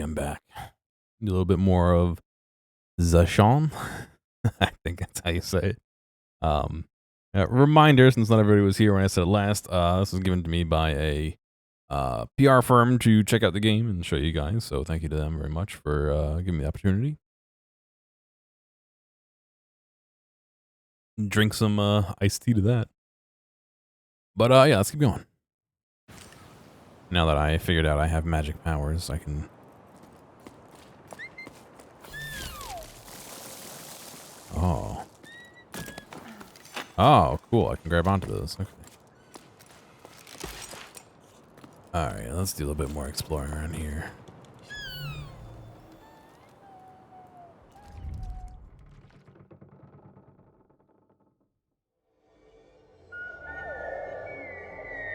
I'm back. Do a little bit more of Jusant. I think that's how you say it. Reminder, since not everybody was here when I said it last, this was given to me by a PR firm to check out the game and show you guys. So thank you to them very much for giving me the opportunity. Drink some iced tea to that. But yeah, let's keep going. Now that I figured out I have magic powers, I can... Oh. Oh, cool. I can grab onto those. Okay. Alright, let's do a little bit more exploring around here.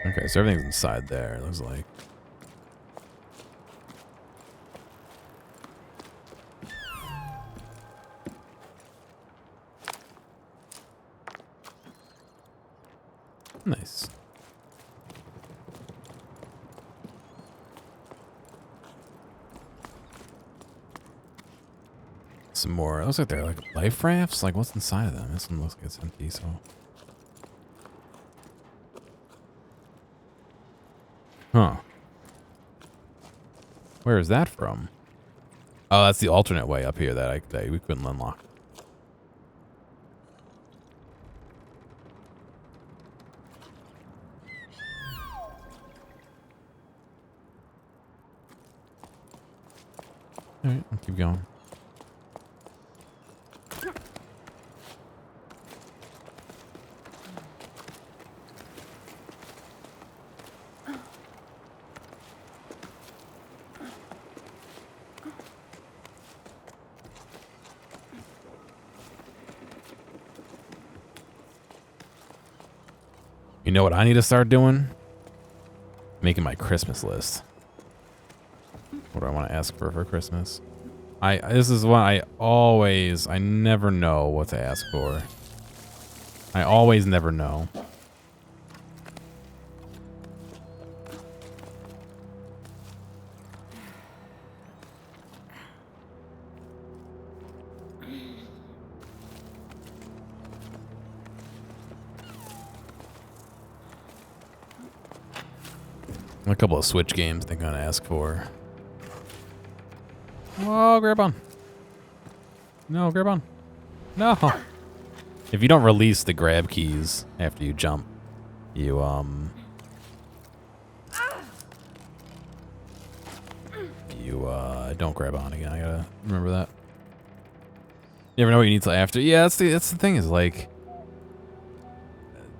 Okay, so everything's inside there, it looks like. Nice. Some more. It looks like they're like life rafts. Like, what's inside of them? This one looks like it's empty, so. Huh. Where is that from? Oh, that's the alternate way up here that we couldn't unlock. Alright, I'll keep going. You know what I need to start doing? Making my Christmas list. What do I want to ask for Christmas? This is what I never know what to ask for. I always never know. A couple of Switch games they're gonna ask for. Oh, grab on. No, grab on. No. If you don't release the grab keys after you jump, you don't grab on again. I gotta remember that. You never know what you need till after. Yeah, that's the thing is like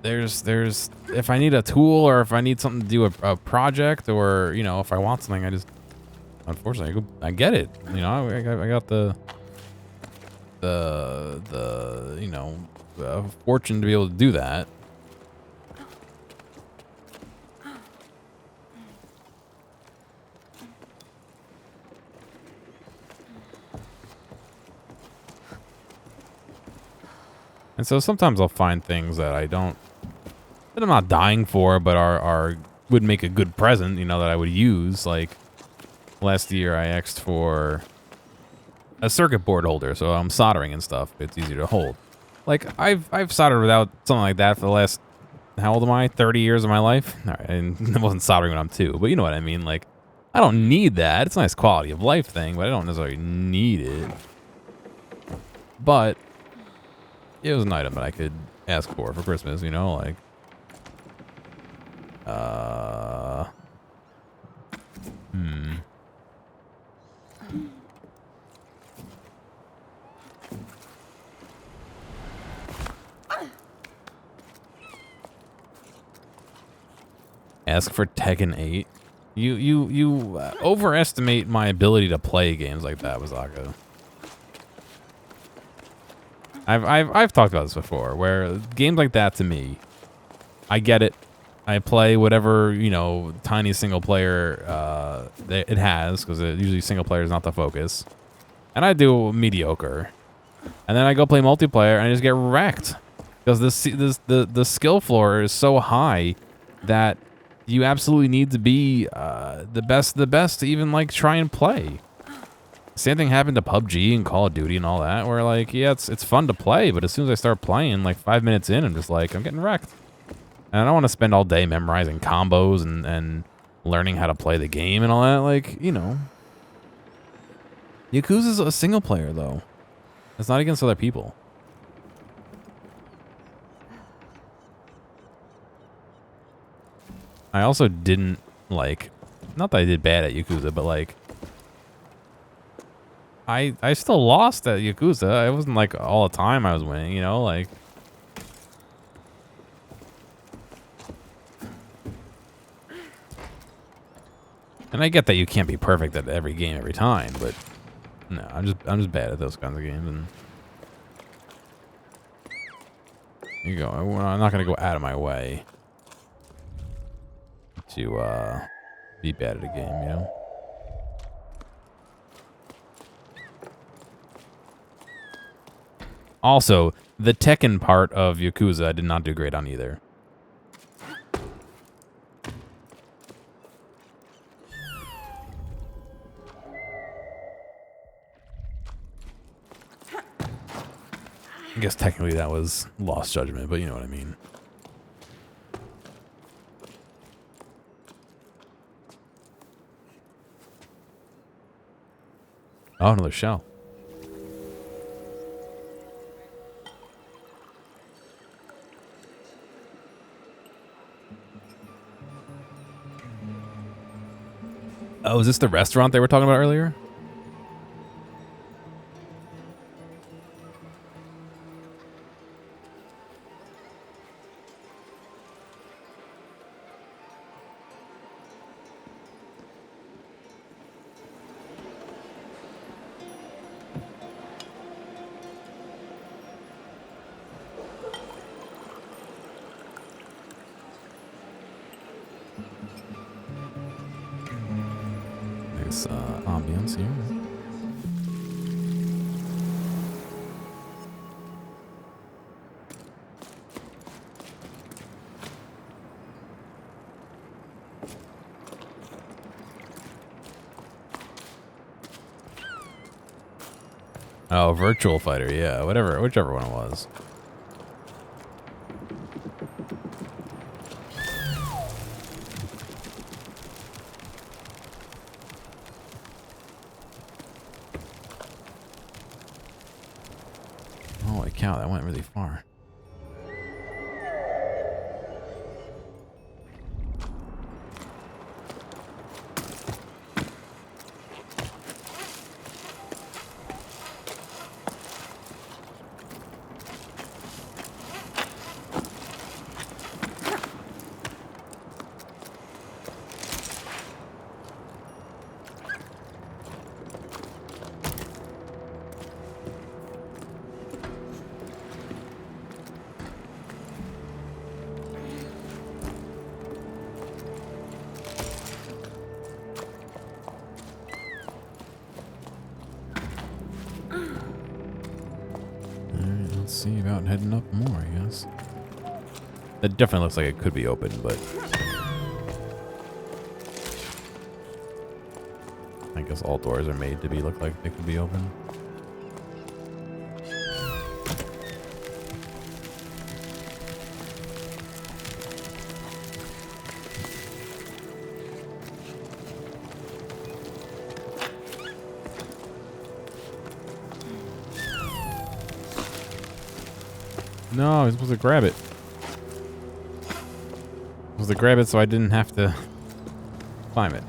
there's if I need a tool or if I need something to do a project or you know if I want something I just unfortunately I get it, you know. I got the you know fortune to be able to do that. And so sometimes I'll find things that that I'm not dying for, but would make a good present, you know, that I would use. Like last year I asked for a circuit board holder, so I'm soldering and stuff. It's easier to hold. Like I've soldered without something like that for the last, how old am I? 30 years of my life. All right, and I wasn't soldering when I'm 2, but you know what I mean. Like I don't need that. It's a nice quality of life thing, but I don't necessarily need it. But it was an item that I could ask for Christmas, you know, like ask for Tekken 8. You overestimate my ability to play games like that, Wazaka. I've talked about this before, where games like that to me, I get it. I play whatever, you know, tiny single player it has, because usually single player is not the focus. And I do mediocre. And then I go play multiplayer and I just get wrecked. Because the skill floor is so high that you absolutely need to be the best to even like try and play. Same thing happened to PUBG and Call of Duty and all that, where like, yeah, it's fun to play, but as soon as I start playing, like 5 minutes in, I'm just like, I'm getting wrecked. And I don't want to spend all day memorizing combos and learning how to play the game and all that. Like, you know. Yakuza's a single player, though. It's not against other people. I also didn't, like... Not that I did bad at Yakuza, but, like... I still lost at Yakuza. It wasn't, like, all the time I was winning, you know? Like... And I get that you can't be perfect at every game every time, but... No, I'm just bad at those kinds of games, and... There you go. I'm not gonna go out of my way to be bad at a game, you know? Also, the Tekken part of Yakuza I did not do great on either. I guess technically that was lost judgment, but you know what I mean. Oh, another shell. Oh, is this the restaurant they were talking about earlier? Nice ambience here. Oh, Virtual Fighter, yeah, whichever one it was. Holy cow, that went really far. Let's see about heading up more, I guess. It definitely looks like it could be open, but... I guess all doors are made to look like they could be open. No, I was supposed to grab it. I was supposed to grab it so I didn't have to climb it.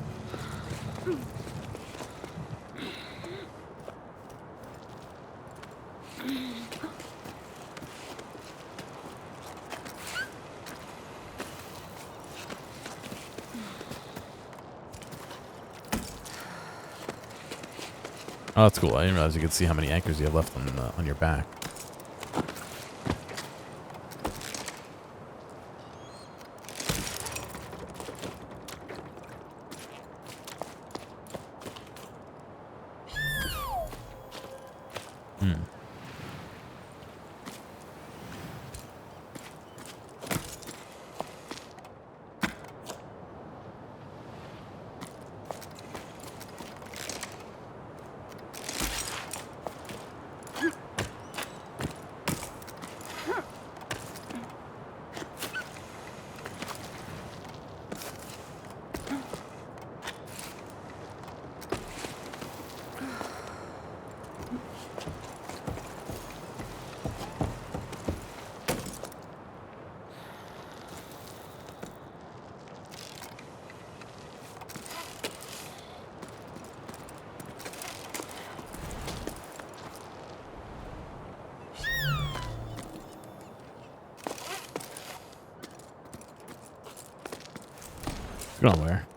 Oh, that's cool. I didn't realize you could see how many anchors you have left on your back. Get on there.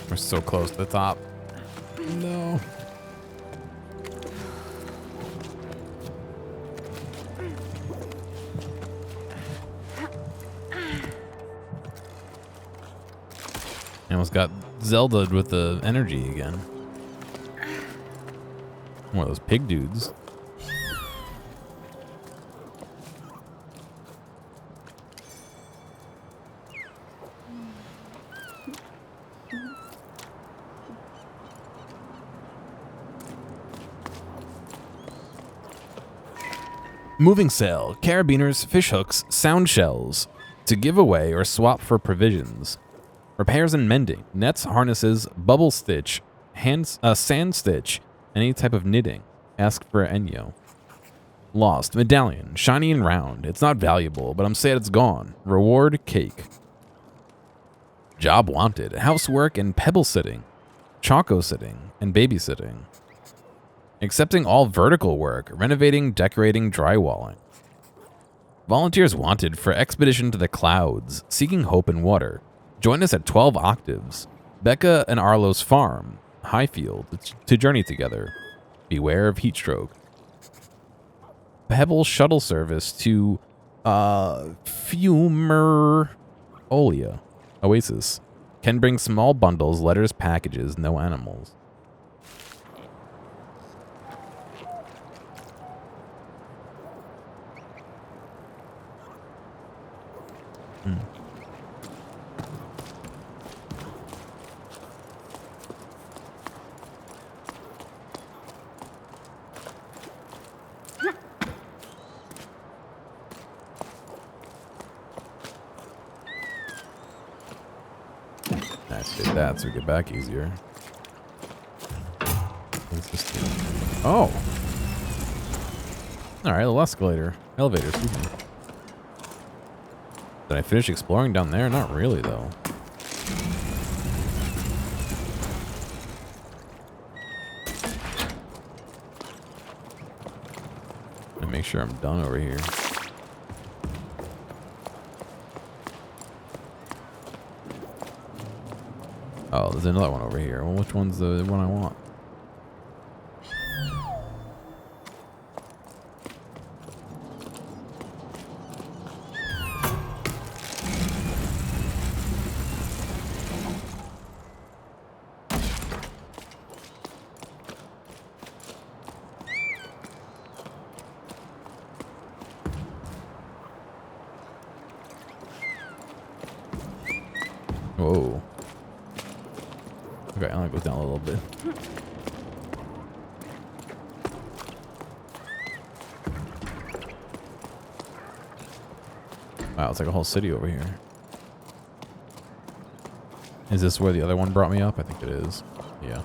We're so close to the top. No. I almost got Zelda'd with the energy again. One of those pig dudes. Moving sail, carabiners, fish hooks, sound shells to give away or swap for provisions. Repairs and mending, nets, harnesses, bubble stitch, sand stitch, any type of knitting. Ask for Enyo. Lost, medallion, shiny and round. It's not valuable, but I'm sad it's gone. Reward, cake. Job wanted, housework and pebble sitting, choco sitting, and babysitting. Accepting all vertical work, renovating, decorating, drywalling. Volunteers wanted for expedition to the clouds, seeking hope in water. Join us at 12 octaves. Becca and Arlo's farm, Highfield, to journey together. Beware of heat stroke. Pebble shuttle service to Fumerolia Oasis. Can bring small bundles, letters, packages, no animals. Activate that so we get back easier. What's this do? Oh! Alright, little escalator. Elevator, excuse me. Did I finish exploring down there? Not really, though. Let me make sure I'm done over here. Oh, there's another one over here. Well, which one's the one I want? Whoa. Okay, I'm gonna go down a little bit. Wow, it's like a whole city over here. Is this where the other one brought me up? I think it is. Yeah.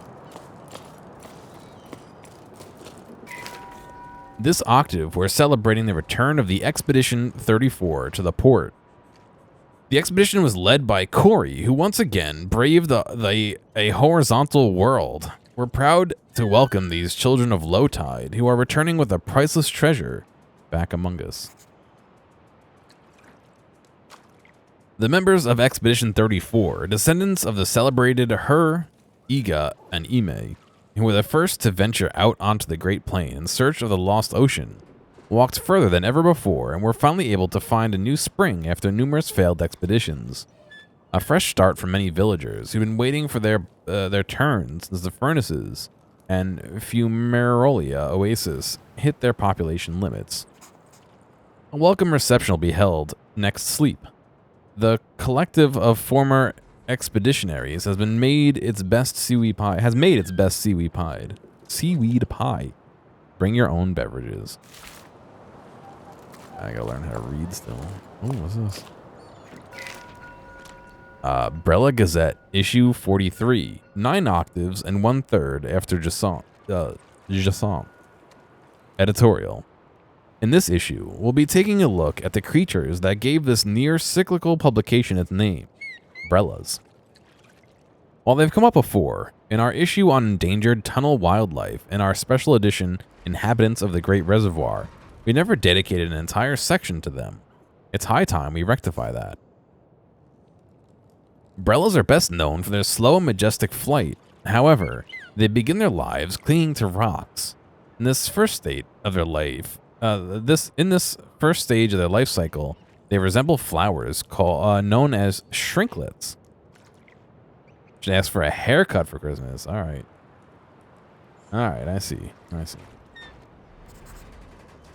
This octave, we're celebrating the return of the Expedition 34 to the port. The expedition was led by Corey, who once again braved a horizontal world. We're proud to welcome these children of low tide, who are returning with a priceless treasure back among us. The members of Expedition 34, descendants of the celebrated Her, Iga, and Ime, who were the first to venture out onto the Great Plain in search of the lost ocean, walked further than ever before and were finally able to find a new spring after numerous failed expeditions. A fresh start for many villagers who'd been waiting for their turns as the furnaces and Fumerolia Oasis hit their population limits. A welcome reception will be held next sleep. The collective of former Expeditionaries has made its best seaweed pie. Seaweed pie. Bring your own beverages. I gotta learn how to read still. Oh, what's this? Brella Gazette, issue 43. 9 octaves and 1/3 after Jusant. Jusant. Editorial. In this issue, we'll be taking a look at the creatures that gave this near-cyclical publication its name, Brellas. While they've come up before, in our issue on endangered tunnel wildlife and our special edition Inhabitants of the Great Reservoir, we never dedicated an entire section to them. It's high time we rectify that. Brellas are best known for their slow and majestic flight. However, they begin their lives clinging to rocks. In this first state of their life, first stage of their life cycle, they resemble flowers known as shrinklets. Should ask for a haircut for Christmas. All right. All right, I see.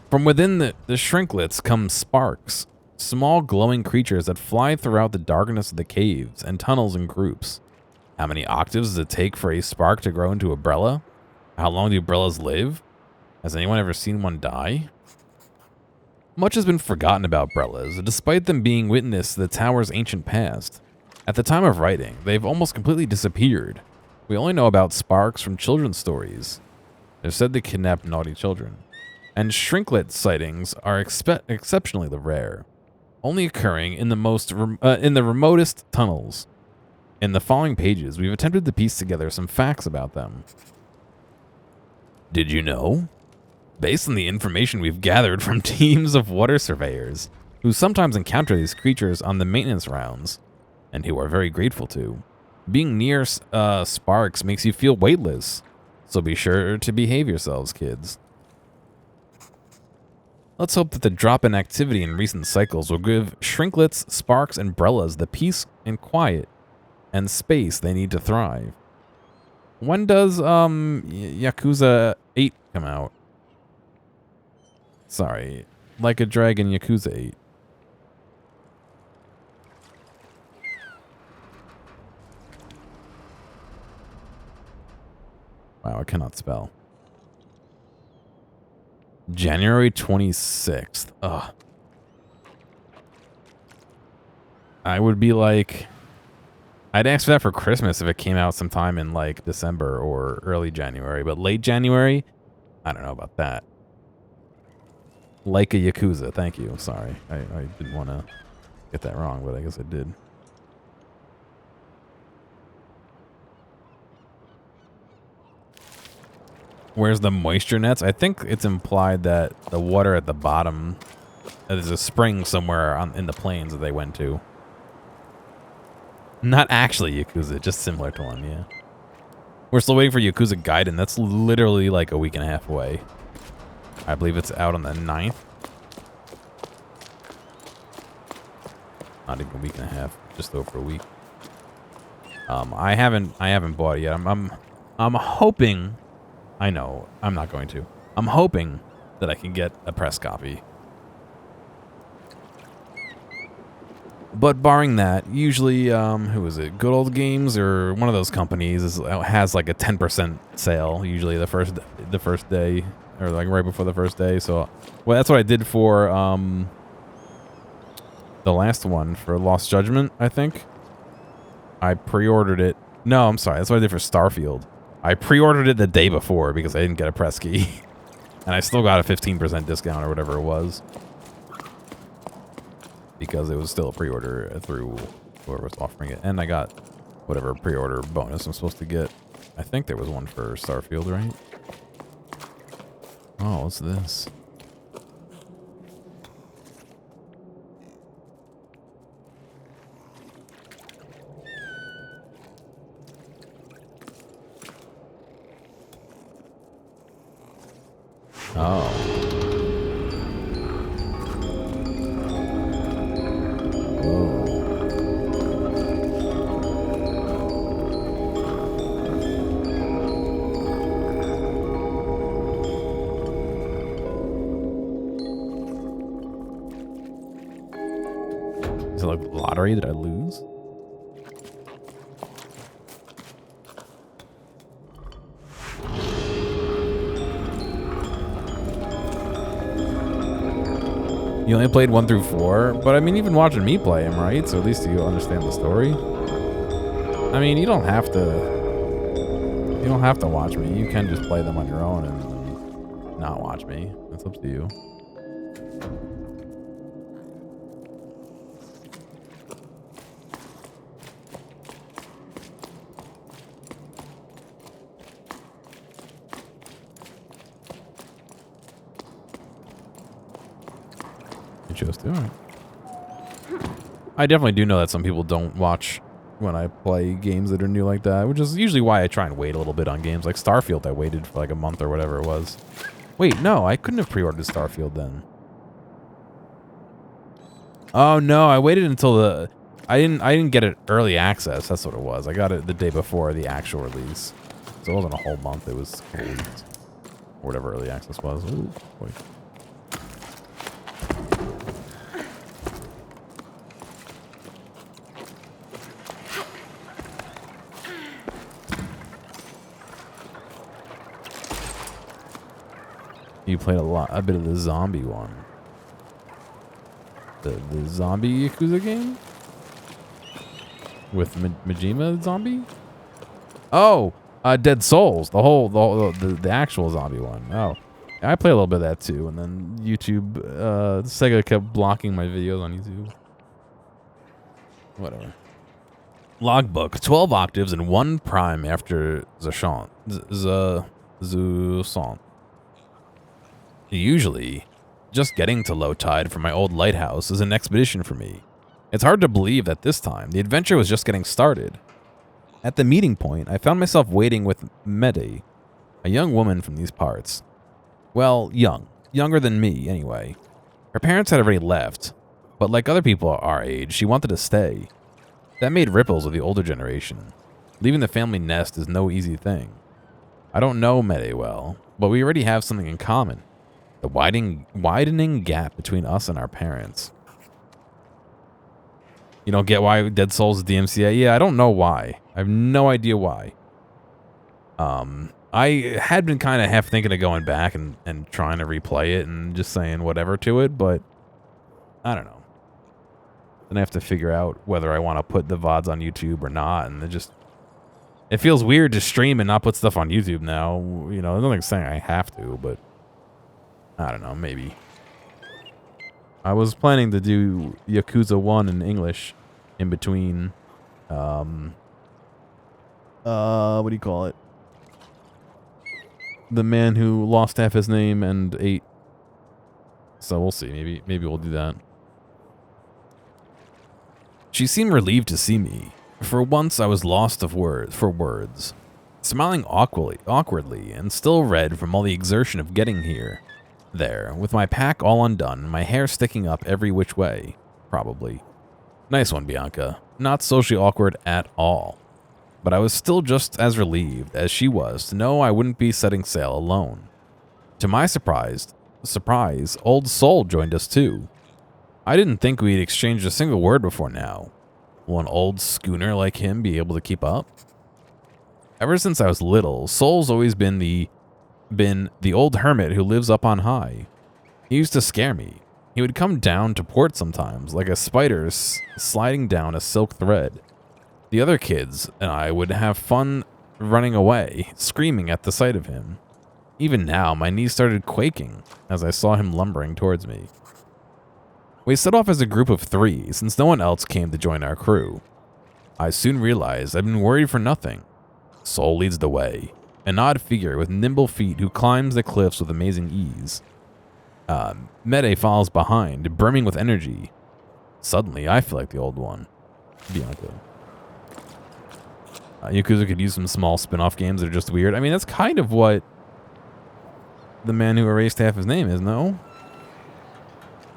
From within the shrinklets come sparks, small glowing creatures that fly throughout the darkness of the caves and tunnels in groups. How many octaves does it take for a spark to grow into a Brella? How long do Brellas live? Has anyone ever seen one die? Much has been forgotten about Brellas, despite them being witness to the tower's ancient past. At the time of writing, they've almost completely disappeared. We only know about sparks from children's stories. They're said to kidnap naughty children. And shrinklet sightings are exceptionally rare, only occurring in the remotest tunnels. In the following pages, we've attempted to piece together some facts about them. Did you know? Based on the information we've gathered from teams of water surveyors, who sometimes encounter these creatures on the maintenance rounds, and who are very grateful to, being near sparks makes you feel weightless, so be sure to behave yourselves, kids. Let's hope that the drop in activity in recent cycles will give shrinklets, sparks, and Brellas the peace and quiet and space they need to thrive. When does Yakuza 8 come out? Sorry, Like a Dragon Yakuza 8. Wow, I cannot spell. January 26th. Ugh. I would be like... I'd ask for that for Christmas if it came out sometime in like December or early January. But late January? I don't know about that. Like a Yakuza. Thank you. Sorry. I didn't want to get that wrong, but I guess I did. Where's the moisture nets? I think it's implied that the water at the bottom, there's a spring somewhere in the plains that they went to. Not actually Yakuza, just similar to one, yeah. We're still waiting for Yakuza Gaiden. That's literally like a week and a half away. I believe it's out on the 9th. Not even a week and a half, just over a week. I haven't bought it yet. I'm hoping. I know, I'm not going to. I'm hoping that I can get a press copy. But barring that, usually, who is it? Good Old Games or one of those companies has like a 10% sale. Usually the first day, or like right before the first day. So, well, that's what I did for the last one for Lost Judgment. I think I pre-ordered it. No, I'm sorry. That's what I did for Starfield. I pre-ordered it the day before because I didn't get a press key. And I still got a 15% discount or whatever it was. Because it was still a pre-order through whoever was offering it. And I got whatever pre-order bonus I'm supposed to get. I think there was one for Starfield, right? Oh, what's this? Oh. Is it like lottery? Did I lose? You only played 1 through 4, but I mean, even watching me play them, right? So at least you understand the story. I mean, you don't have to. You don't have to watch me. You can just play them on your own and not watch me. It's up to you. You chose to. All right. I definitely do know that some people don't watch when I play games that are new like that, which is usually why I try and wait a little bit on games like Starfield. I waited for like a month or whatever it was. Wait, no, I couldn't have pre-ordered Starfield then. Oh no, I waited until the I didn't get it early access. That's what it was. I got it the day before the actual release. So it wasn't a whole month, it was a couple weeks. Or whatever early access was. Ooh, boy. You played a bit of the zombie one. The zombie Yakuza game? With Majima zombie? Oh, Dead Souls. The actual zombie one. Oh. I play a little bit of that too, and then YouTube, Sega kept blocking my videos on YouTube. Whatever. Logbook, 12 octaves and 1 prime after Jusant. Jusant. Usually, just getting to low tide from my old lighthouse is an expedition for me. It's hard to believe that this time, the adventure was just getting started. At the meeting point, I found myself waiting with Mede, a young woman from these parts. Well, younger than me, anyway. Her parents had already left, but like other people our age, she wanted to stay. That made ripples with the older generation. Leaving the family nest is no easy thing. I don't know Mede well, but we already have something in common. The widening gap between us and our parents. You don't get why Dead Souls is DMCA? Yeah, I don't know why. I have no idea why. I had been kind of half thinking of going back and trying to replay it and just saying whatever to it, but I don't know. Then I have to figure out whether I want to put the VODs on YouTube or not, and it feels weird to stream and not put stuff on YouTube now. You know, there's nothing saying I have to, but I don't know, maybe. I was planning to do Yakuza 1 in English in between, what do you call it? The Man Who Lost Half His Name and 8. So we'll see. Maybe we'll do that. She seemed relieved to see me. For once, I was lost for words. Smiling awkwardly and still red from all the exertion of getting here. There, with my pack all undone, my hair sticking up every which way. Probably. Nice one, Bianca. Not socially awkward at all. But I was still just as relieved as she was to know I wouldn't be setting sail alone. To my surprise, Old Soul joined us too. I didn't think we'd exchanged a single word before now. Will an old schooner like him be able to keep up? Ever since I was little, Soul's always been the old hermit who lives up on high. He used to scare me. He would come down to port sometimes, like a spider sliding down a silk thread. The other kids and I would have fun running away, screaming at the sight of him. Even now, my knees started quaking as I saw him lumbering towards me. We set off as a group of 3, since no one else came to join our crew. I soon realized I'd been worried for nothing. Soul leads the way, an odd figure with nimble feet who climbs the cliffs with amazing ease. Mede follows behind, brimming with energy. Suddenly, I feel like the old one. Bianca. Yakuza could use some small spin-off games that are just weird. I mean, that's kind of what The Man Who Erased Half His Name is, no?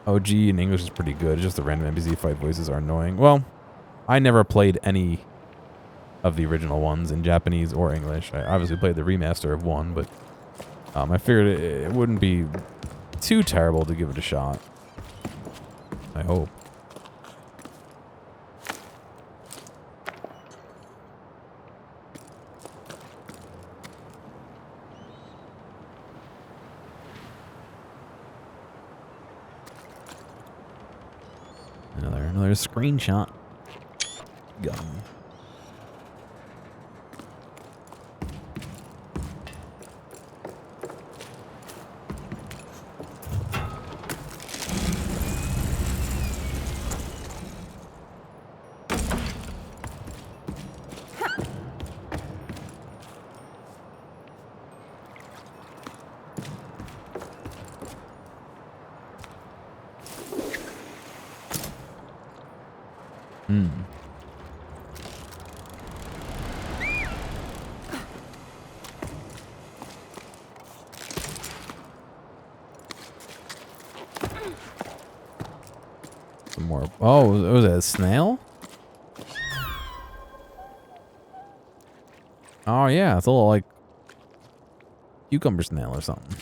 OG in English is pretty good. It's just the random NPC fight voices are annoying. Well, I never played any of the original ones in Japanese or English. I obviously played the remaster of 1, but I figured it wouldn't be too terrible to give it a shot. I hope. Another screenshot. Gun. Some more. Oh, was it a snail? Oh yeah, it's a little like cucumber snail or something.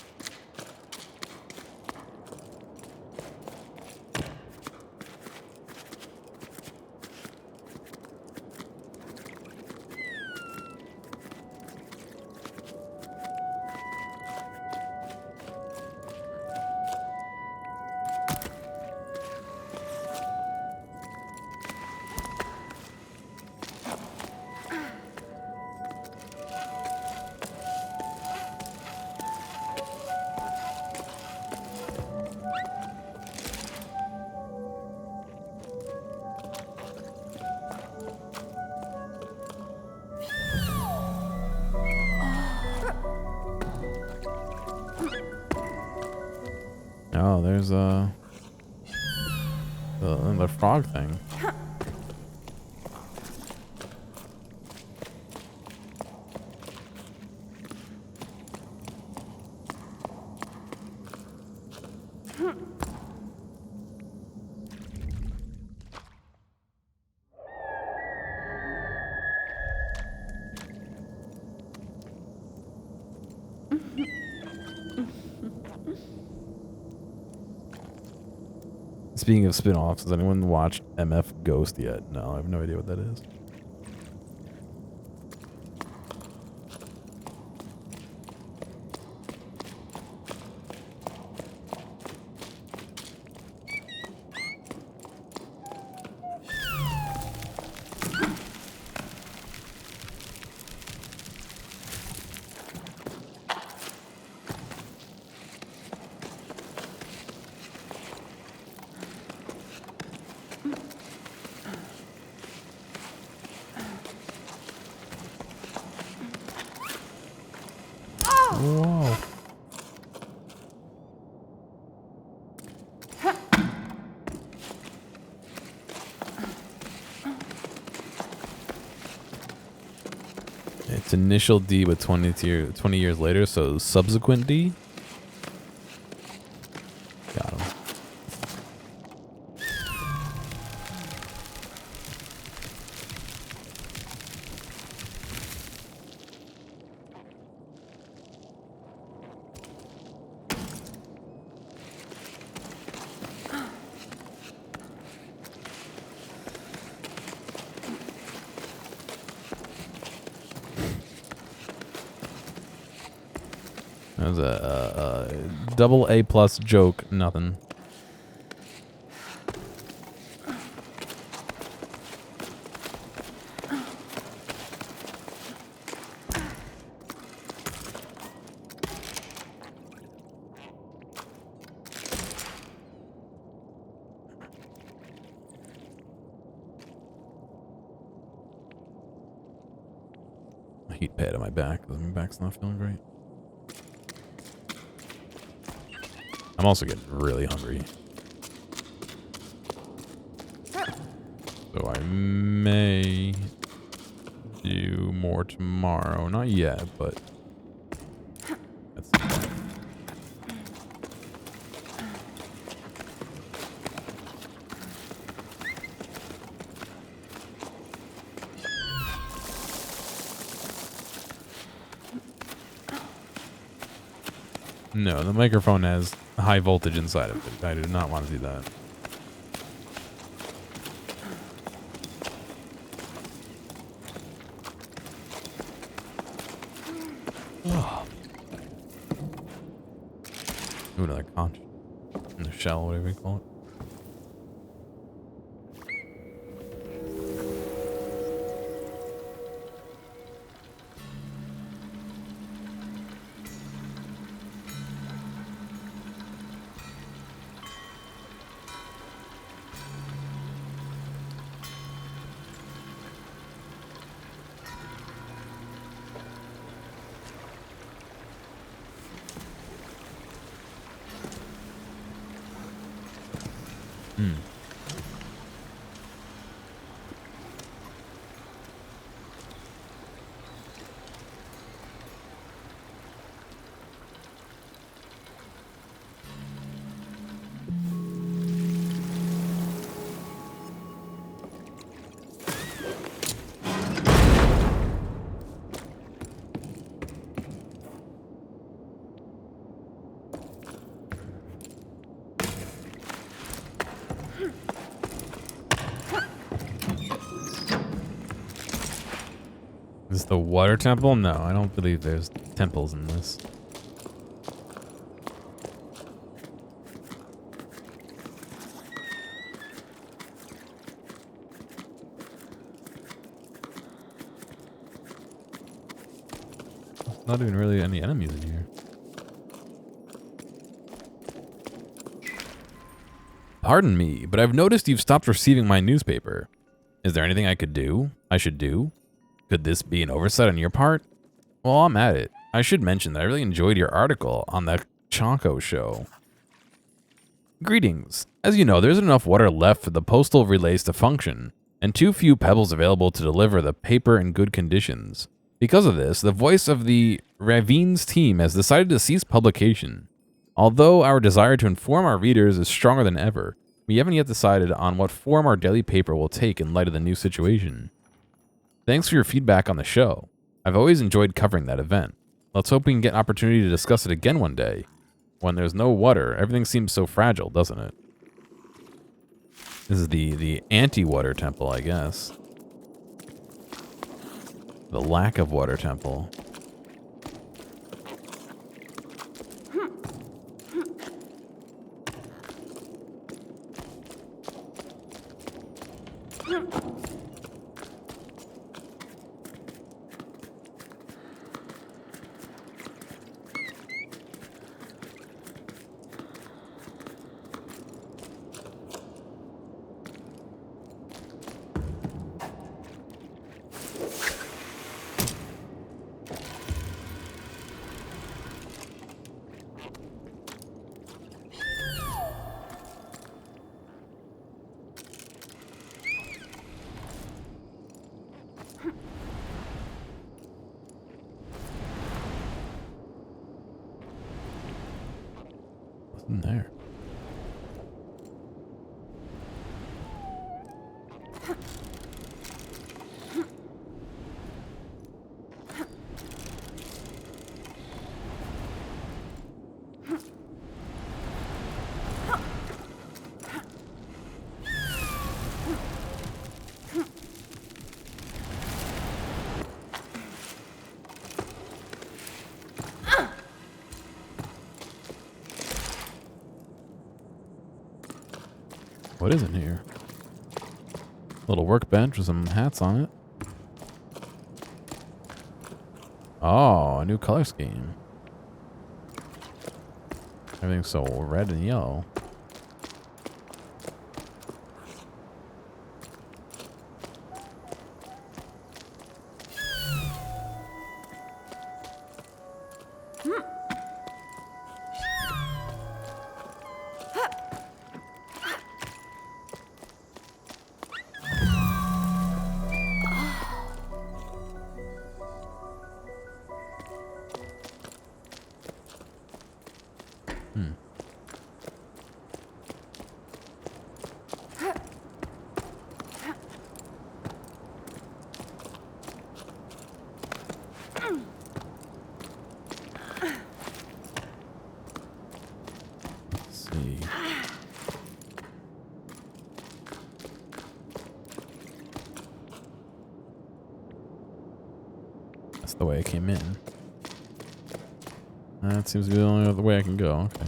Oh, there's the frog thing. Speaking of spin-offs, has anyone watched MF Ghost yet? No, I have no idea what that is. Whoa. It's initial D, but 20 years later, so subsequent D? Got him. That was a double A+ joke, nothing. A heat pad on my back. My back's not feeling great. I'm also getting really hungry. So I may do more tomorrow. Not yet, but that's the point. No, the microphone has high voltage inside of it. I do not want to do that. Ooh, another conch. In the shell, whatever you call it. Is this the water temple? No, I don't believe there's temples in this. Not even really any enemies in here. Pardon me, but I've noticed you've stopped receiving my newspaper. Is there anything I should do? Could this be an oversight on your part? Well, I'm at it. I should mention that I really enjoyed your article on the Chonko show. Greetings. As you know, there isn't enough water left for the postal relays to function, and too few pebbles available to deliver the paper in good conditions. Because of this, the voice of the Ravines team has decided to cease publication. Although our desire to inform our readers is stronger than ever, we haven't yet decided on what form our daily paper will take in light of the new situation. Thanks for your feedback on the show. I've always enjoyed covering that event. Let's hope we can get an opportunity to discuss it again one day. When there's no water, everything seems so fragile, doesn't it? This is the anti-water temple, I guess. The lack of water temple. What's in there? What is in here? Little workbench with some hats on it. Oh, a new color scheme. Everything's so red and yellow. Let's see. That's the way I came in. That seems to be the only other way I can go. Okay.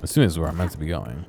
As soon as where I'm meant to be going.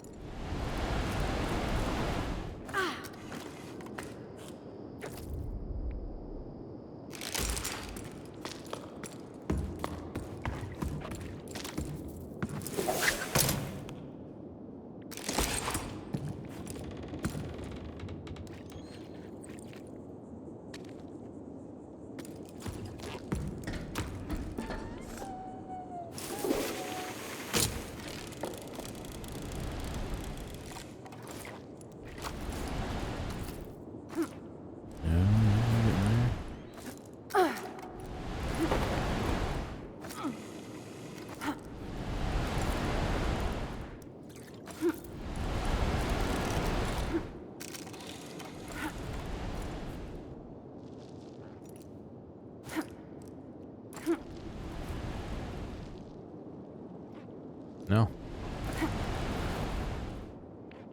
No.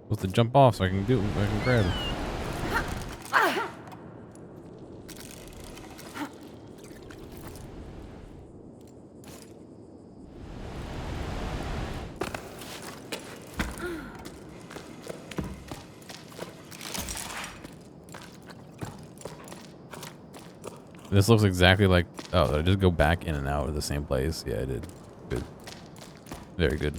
Supposed to jump off so I can grab it. This looks exactly like... Oh, did I just go back in and out of the same place? Yeah, I did. Good. Very good.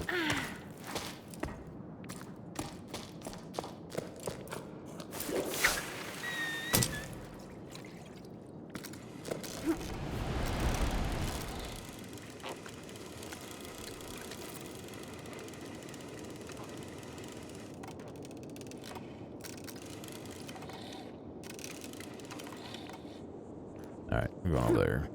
Alright, we're going over there.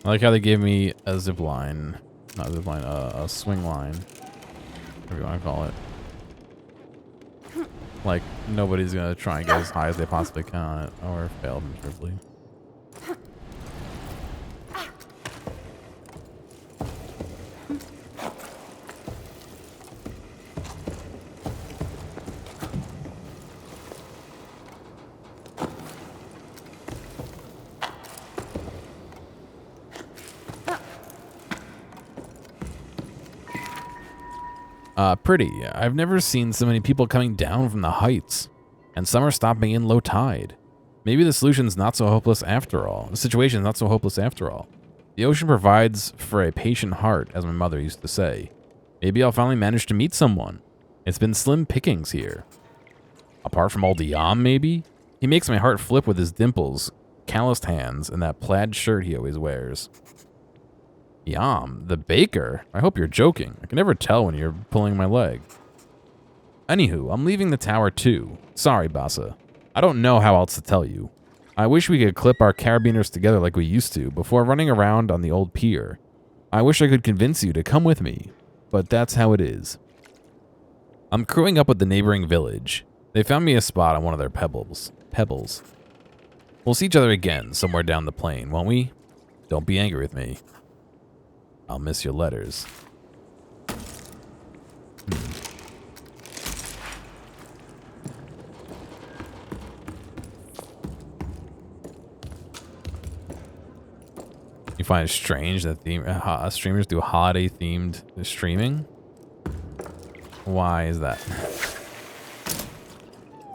I like how they gave me a zip line. Not a zip line, a swing line. Whatever you want to call it. Like, nobody's going to try and get as high as they possibly can on it, or fail miserably. Pretty. I've never seen so many people coming down from the heights, and some are stopping in low tide. Maybe the solution's not so hopeless after all. The situation's not so hopeless after all. The ocean provides for a patient heart, as my mother used to say. Maybe I'll finally manage to meet someone. It's been slim pickings here. Apart from old Yam, maybe? He makes my heart flip with his dimples, calloused hands, and that plaid shirt he always wears. Yam, the baker? I hope you're joking. I can never tell when you're pulling my leg. Anywho, I'm leaving the tower too. Sorry, Bassa. I don't know how else to tell you. I wish we could clip our carabiners together like we used to before running around on the old pier. I wish I could convince you to come with me, but that's how it is. I'm crewing up with the neighboring village. They found me a spot on one of their pebbles. We'll see each other again somewhere down the plain, won't we? Don't be angry with me. I'll miss your letters. You find it strange that streamers do holiday-themed streaming? Why is that?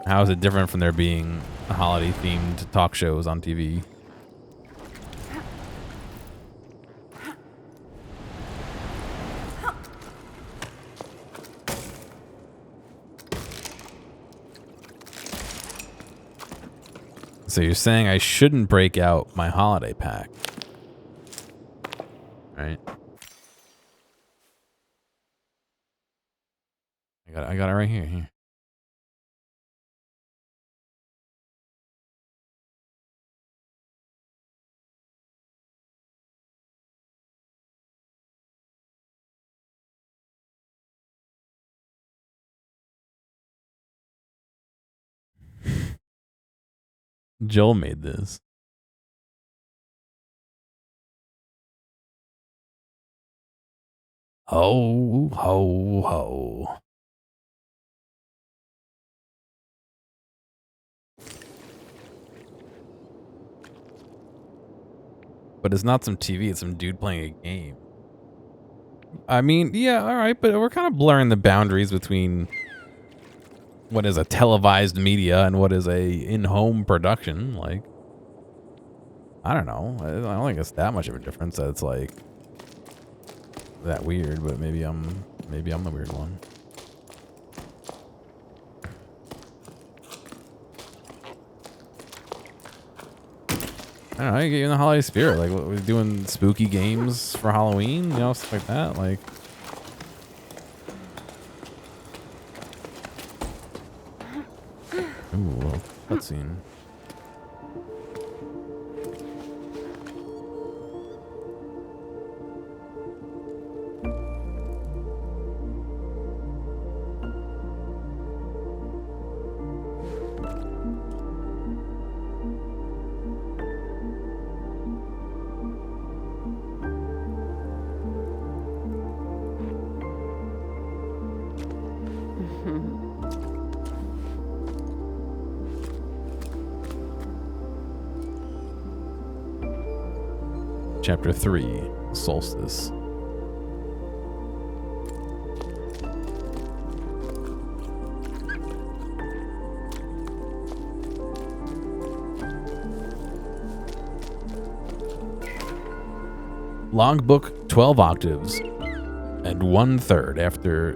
How is it different from there being holiday-themed talk shows on TV? So you're saying I shouldn't break out my holiday pack, right? I got it right here. Joel made this. Ho, ho, ho. But it's not some TV, it's some dude playing a game. I mean, yeah, alright, but we're kind of blurring the boundaries between what is a televised media and what is a in-home production. Like, I don't know. I don't think it's that much of a difference that it's like that weird, but maybe I'm the weird one. I don't know, get you in the holiday spirit. Like, we're doing spooky games for Halloween, you know, stuff like that. Like, ooh, a little cutscene. Chapter 3, Solstice. Logbook 12 octaves and 1/3 after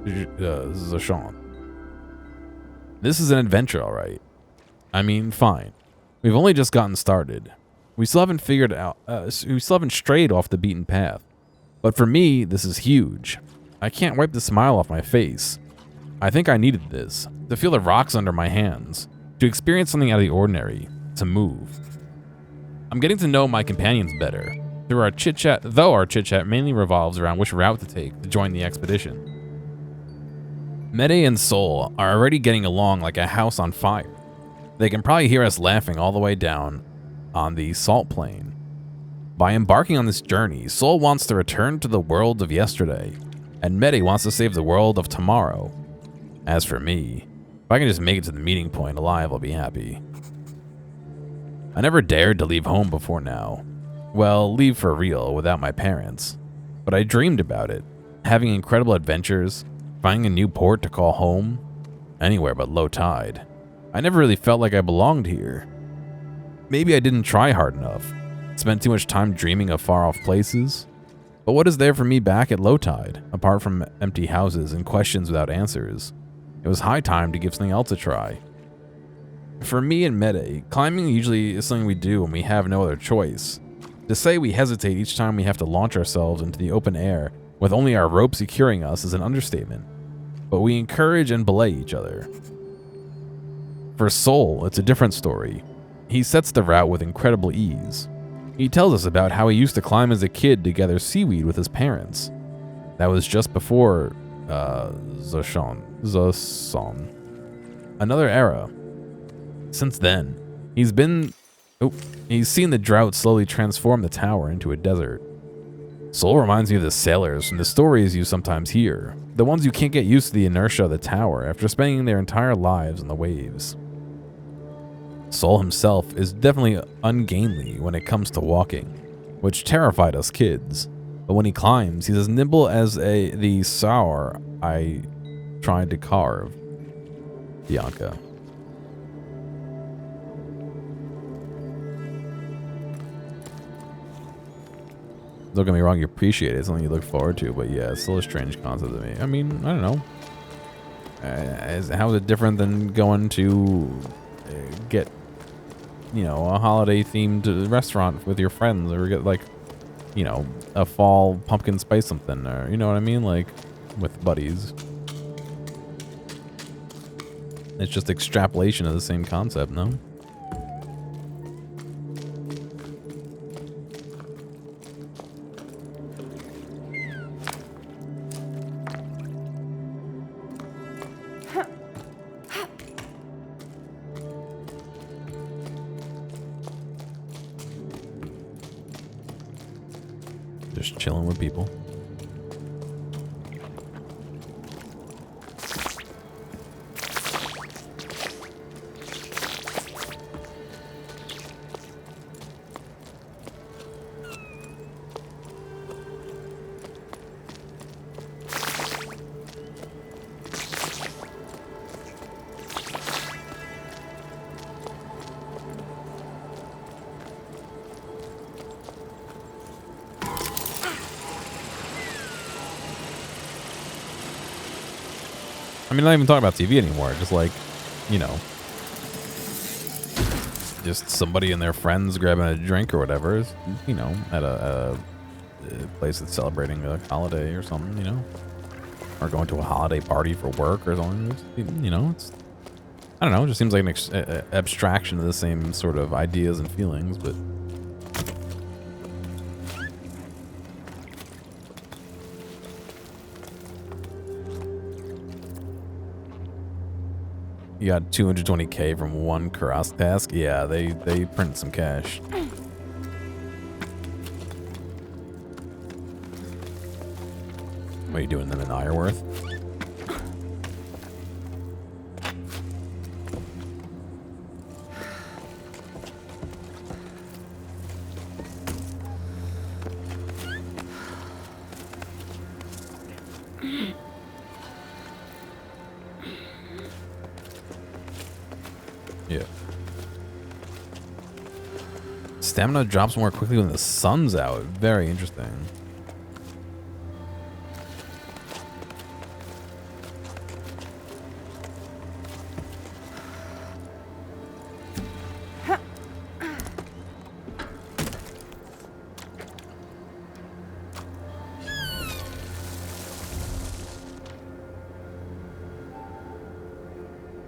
Jusant. This is an adventure, all right. I mean, fine. We've only just gotten started. We still haven't figured out, we still haven't strayed off the beaten path. But for me, this is huge. I can't wipe the smile off my face. I think I needed this, to feel the rocks under my hands, to experience something out of the ordinary, to move. I'm getting to know my companions better, through our chit-chat, though our chit-chat mainly revolves around which route to take to join the expedition. Mede and Sol are already getting along like a house on fire. They can probably hear us laughing all the way down on the salt plain. By embarking on this journey, Sol wants to return to the world of yesterday, and Mede wants to save the world of tomorrow. As for me, if I can just make it to the meeting point alive, I'll be happy. I never dared to leave home before now. Well, leave for real without my parents. But I dreamed about it, having incredible adventures, finding a new port to call home, anywhere but low tide. I never really felt like I belonged here. Maybe I didn't try hard enough, spent too much time dreaming of far-off places. But what is there for me back at low tide, apart from empty houses and questions without answers? It was high time to give something else a try. For me and Mede, climbing usually is something we do when we have no other choice. To say we hesitate each time we have to launch ourselves into the open air with only our rope securing us is an understatement. But we encourage and belay each other. For Sol, it's a different story. He sets the route with incredible ease. He tells us about how he used to climb as a kid to gather seaweed with his parents. That was just before Jusant. Another era. Since then, he's seen the drought slowly transform the tower into a desert. Sol reminds me of the sailors from the stories you sometimes hear, the ones who can't get used to the inertia of the tower after spending their entire lives on the waves. Sol himself is definitely ungainly when it comes to walking, which terrified us kids. But when he climbs, he's as nimble as the sour I tried to carve. Bianca. Don't get me wrong, you appreciate it. It's something you look forward to, but yeah, it's still a strange concept to me. I mean, I don't know. How is it different than going to get, you know, a holiday-themed restaurant with your friends, or get, like, you know, a fall pumpkin spice something, or, you know what I mean? Like, with buddies. It's just extrapolation of the same concept, no? Just chilling with people. I mean, not even talking about TV anymore. Just like, you know, just somebody and their friends grabbing a drink or whatever, you know, at a place that's celebrating a holiday or something, you know, or going to a holiday party for work or something. You know, it's, I don't know, it just seems like an abstraction of the same sort of ideas and feelings, but you got 220K from one Karask task. Yeah, they print some cash. What are you doing them in Ironworth? Yeah. Stamina drops more quickly when the sun's out. Very interesting.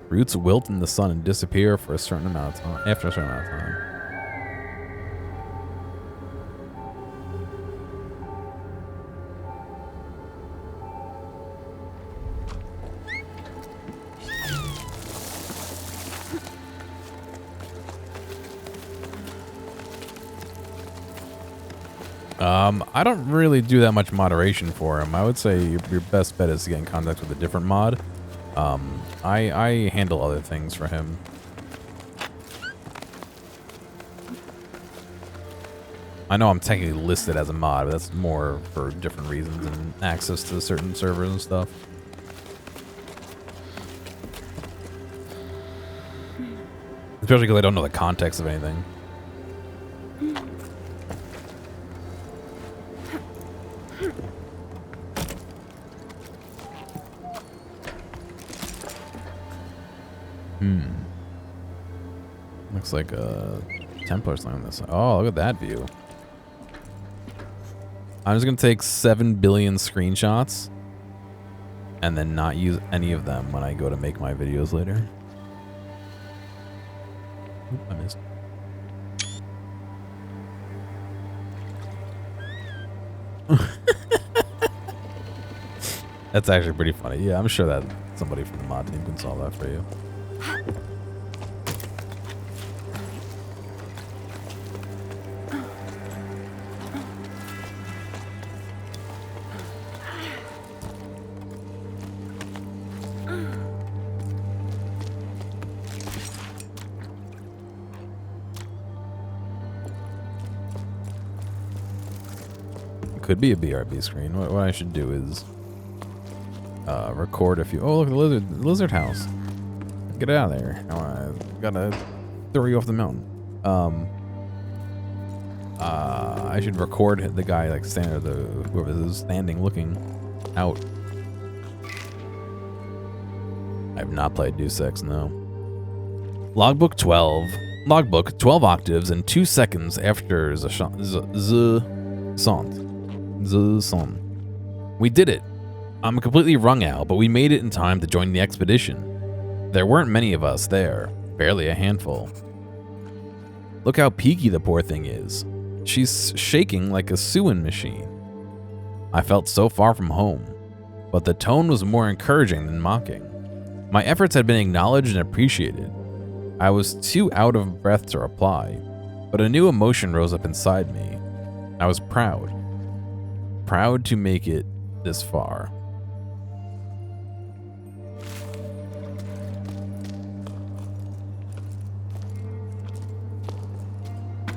Roots wilt in the sun and disappear for a certain amount of time. After a certain amount of time. I don't really do that much moderation for him. I would say your best bet is to get in contact with a different mod. I handle other things for him. I know I'm technically listed as a mod, but that's more for different reasons and access to certain servers and stuff. Especially because I don't know the context of anything. Looks like a Templar something on this side. Oh, look at that view. I'm just going to take 7 billion screenshots and then not use any of them when I go to make my videos later. Oop, I missed. That's actually pretty funny. Yeah, I'm sure that somebody from the mod team can solve that for you. Could be a BRB screen. What I should do is record a few. Oh, look, the lizard house. Get out of there. I gotta throw you off the mountain. I should record the guy like standing, whoever is standing looking out. I have not played Deus Ex, no. Logbook 12. Logbook 12 octaves and 2 seconds after Jusant. We did it. I'm completely wrung out, but we made it in time to join the expedition. There weren't many of us there, barely a handful. Look how peaky the poor thing is. She's shaking like a sewing machine. I felt so far from home, but the tone was more encouraging than mocking. My efforts had been acknowledged and appreciated. I was too out of breath to reply, but a new emotion rose up inside me. I was proud. Proud to make it this far.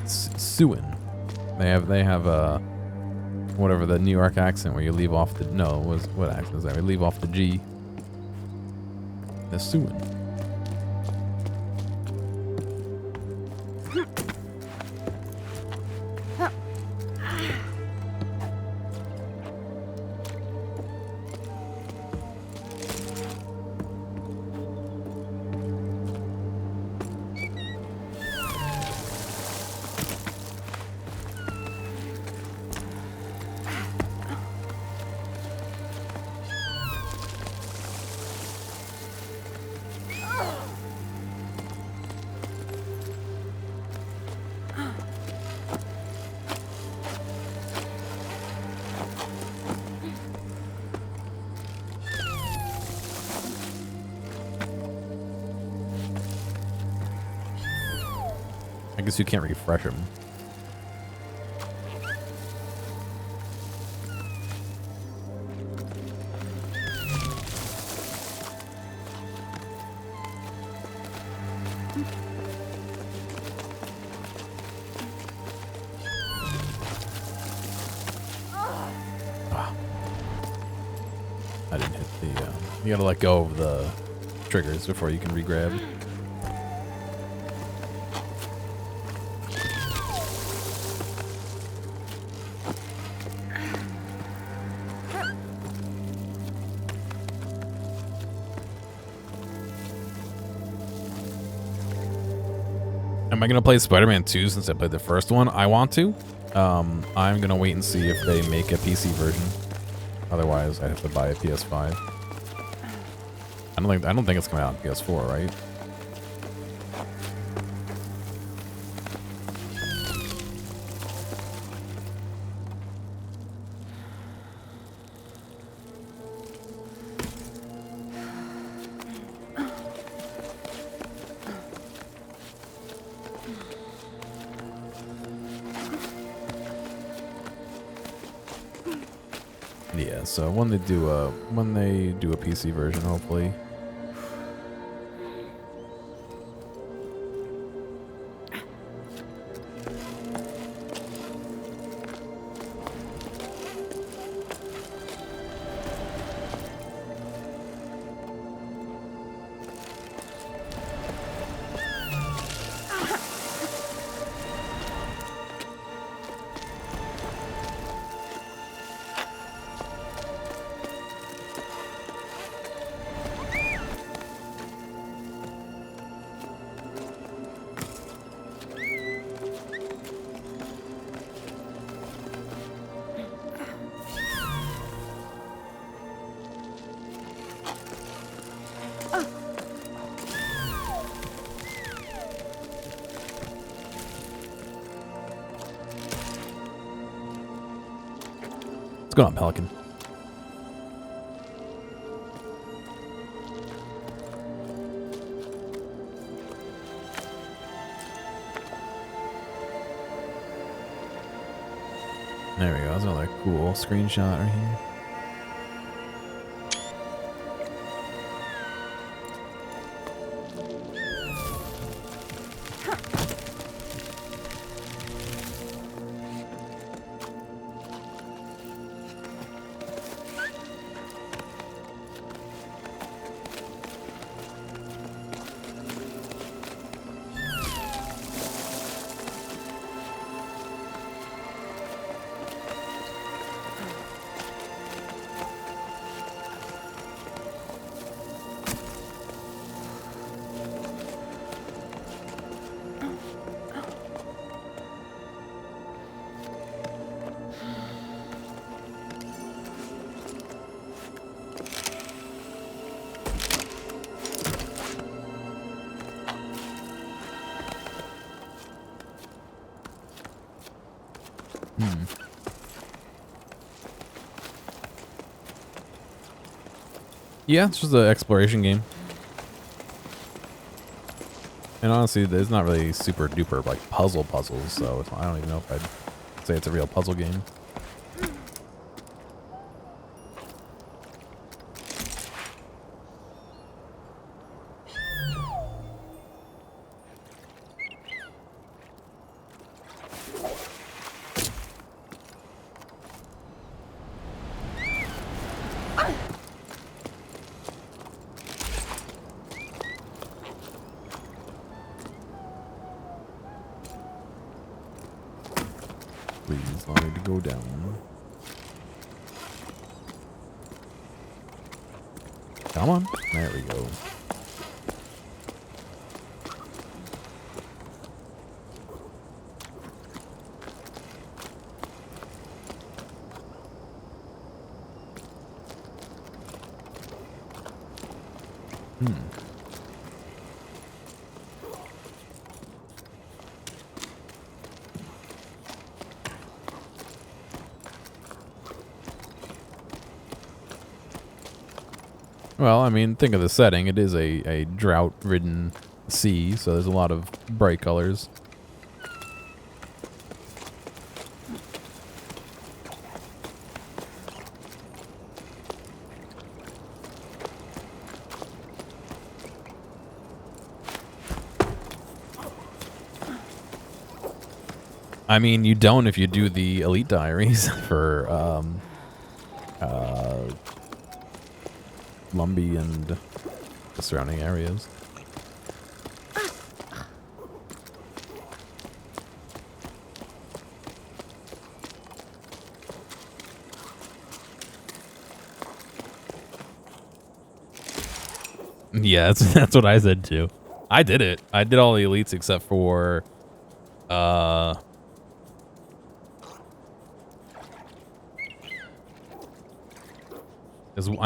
Suin. They have whatever the New York accent where you leave off the what accent is that? We leave off the G. The Suin. guess you can't refresh them. I didn't hit the, you gotta let go of the triggers before you can re-grab. Am I gonna play Spider-Man 2 since I played the first one? I want to. I'm gonna wait and see if they make a PC version. Otherwise, I'd have to buy a PS5. I don't think it's coming out on PS4, right? Yeah, so when they do a PC version, hopefully. What's going on, Pelican? There we go. That's another cool screenshot right here. Yeah, it's just an exploration game. And honestly, it's not really super duper like puzzles, so I don't even know if I'd say it's a real puzzle game. Please allow me to go down. Come on. There we go. Well, I mean, think of the setting. It is a drought-ridden sea, so there's a lot of bright colors. I mean, you don't if you do the elite diaries for Lumbee and the surrounding areas. Yeah, that's what I said too. I did it. I did all the elites except for I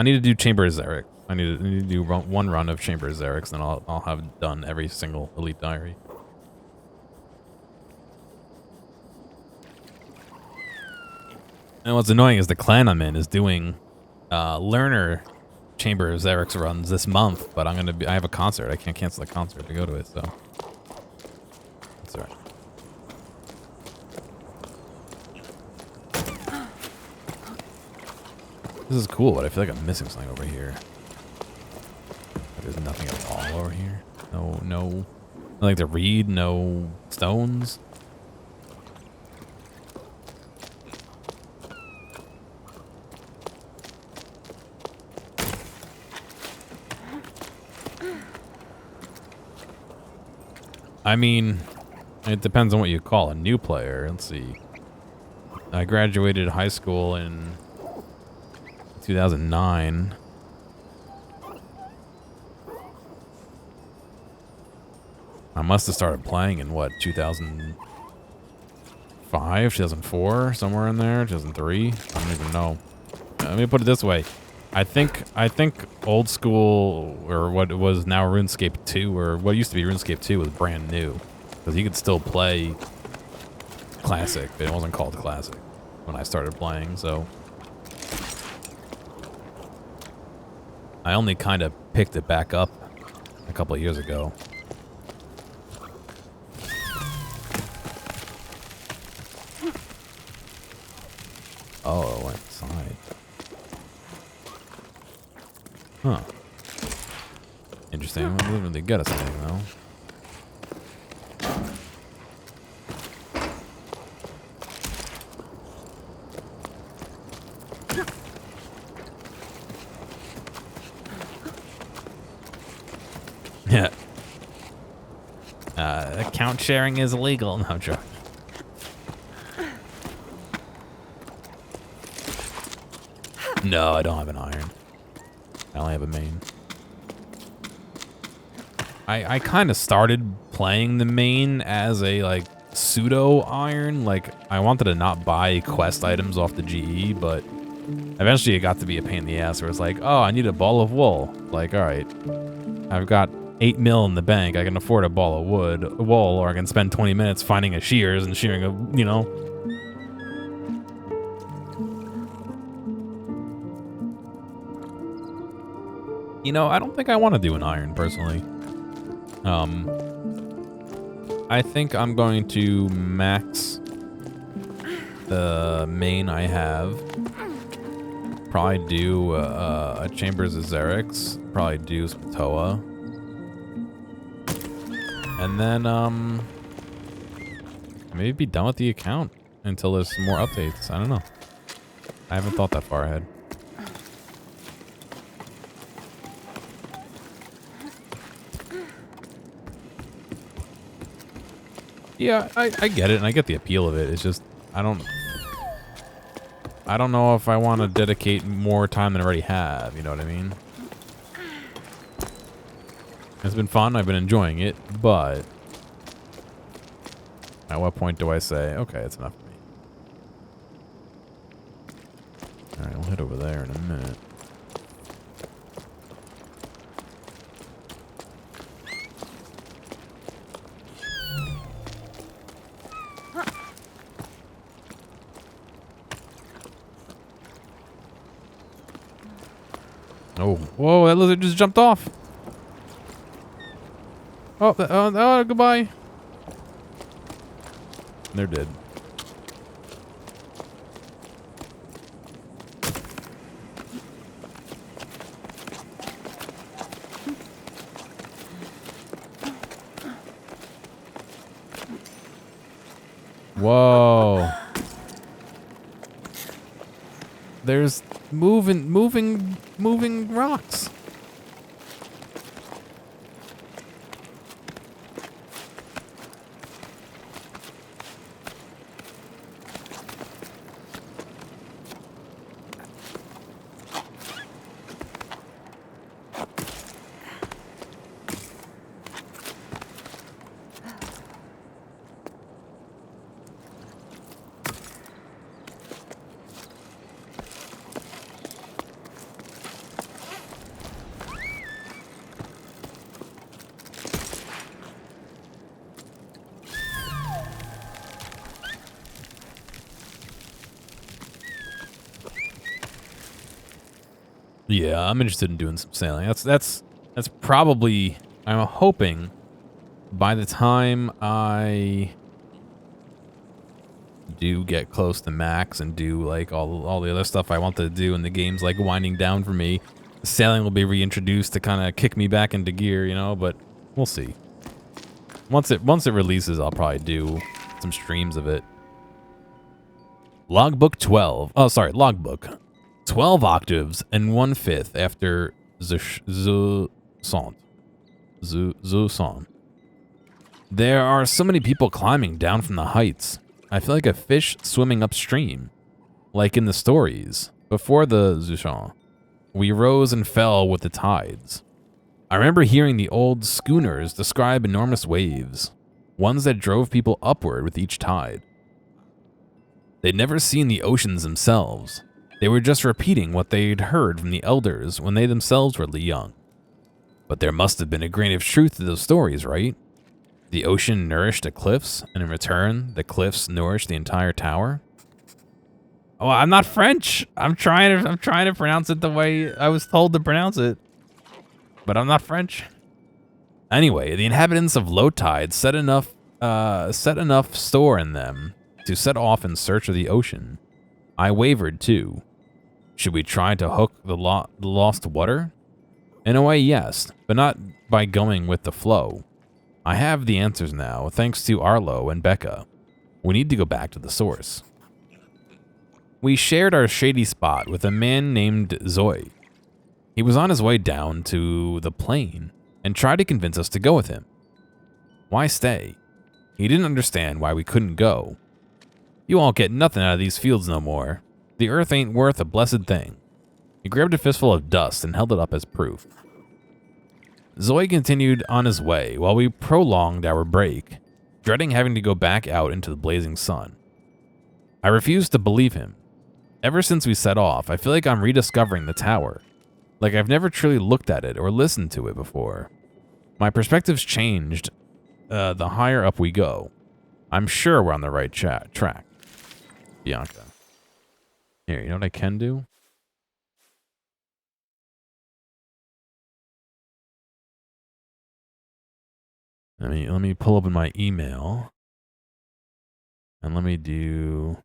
need to do Chamber of Xeric. I need to do one run of Chamber of Xeric, then I'll have done every single elite diary. And what's annoying is the clan I'm in is doing learner Chamber of Xeric's runs this month, but I have a concert. I can't cancel the concert to go to it, so that's all right. This is cool, but I feel like I'm missing something over here. There's nothing at all over here. No, nothing to read. No stones. I mean, it depends on what you call a new player. Let's see. I graduated high school in 2009. I must have started playing in what, 2005, 2004, somewhere in there, 2003. I don't even know. Let me put it this way. I think old school, or what was now RuneScape 2, or what used to be RuneScape 2, was brand new, because you could still play Classic, but it wasn't called Classic when I started playing. So I only kind of picked it back up a couple of years ago. Oh, inside. Huh. Interesting. It doesn't really get us anything, though. Yeah. Account sharing is illegal. No, I'm joking. No, I don't have an iron. I only have a main. I kind of started playing the main as a, like, pseudo iron. Like, I wanted to not buy quest items off the GE, but eventually it got to be a pain in the ass where it's like, oh, I need a ball of wool. Like, all right, I've got 8 mil in the bank. I can afford a ball of wool, or I can spend 20 minutes finding a shears and shearing a, you know. You know, I don't think I want to do an iron, personally. I think I'm going to max the main I have. Probably do a Chambers of Xeric's. Probably do some Toa. And then, maybe be done with the account until there's some more updates. I don't know. I haven't thought that far ahead. Yeah, I get it, and I get the appeal of it. It's just, I don't know if I want to dedicate more time than I already have, you know what I mean? It's been fun, I've been enjoying it, but at what point do I say, okay, it's enough for me? Alright, we'll head over there in a minute. Oh, whoa, that lizard just jumped off. Oh, goodbye. They're dead. Whoa. There's moving rocks. Yeah, I'm interested in doing some sailing. That's probably, I'm hoping by the time I do get close to max and do like all the other stuff I want to do and the game's like winding down for me, sailing will be reintroduced to kind of kick me back into gear, you know, but we'll see. Once it releases, I'll probably do some streams of it. Logbook 12. Oh, sorry, logbook. 12 octaves and 1/5 after Jusant. Jusant. There are so many people climbing down from the heights. I feel like a fish swimming upstream, like in the stories. Before the Jusant, we rose and fell with the tides. I remember hearing the old schooners describe enormous waves, ones that drove people upward with each tide. They'd never seen the oceans themselves. They were just repeating what they'd heard from the elders when they themselves were young. But there must have been a grain of truth to those stories, right? The ocean nourished the cliffs, and in return, the cliffs nourished the entire tower? Oh, I'm not French. I'm trying to pronounce it the way I was told to pronounce it. But I'm not French. Anyway, the inhabitants of low tide set enough store in them to set off in search of the ocean. I wavered too. Should we try to hook the lost water? In a way, yes, but not by going with the flow. I have the answers now, thanks to Arlo and Becca. We need to go back to the source. We shared our shady spot with a man named Zoe. He was on his way down to the plain and tried to convince us to go with him. Why stay? He didn't understand why we couldn't go. You all get nothing out of these fields no more. The earth ain't worth a blessed thing. He grabbed a fistful of dust and held it up as proof. Zoe continued on his way while we prolonged our break, dreading having to go back out into the blazing sun. I refused to believe him. Ever since we set off, I feel like I'm rediscovering the tower, like I've never truly looked at it or listened to it before. My perspective's changed the higher up we go. I'm sure we're on the right track. Bianca. Here, you know what I can do? Let me pull up in my email. And let me do...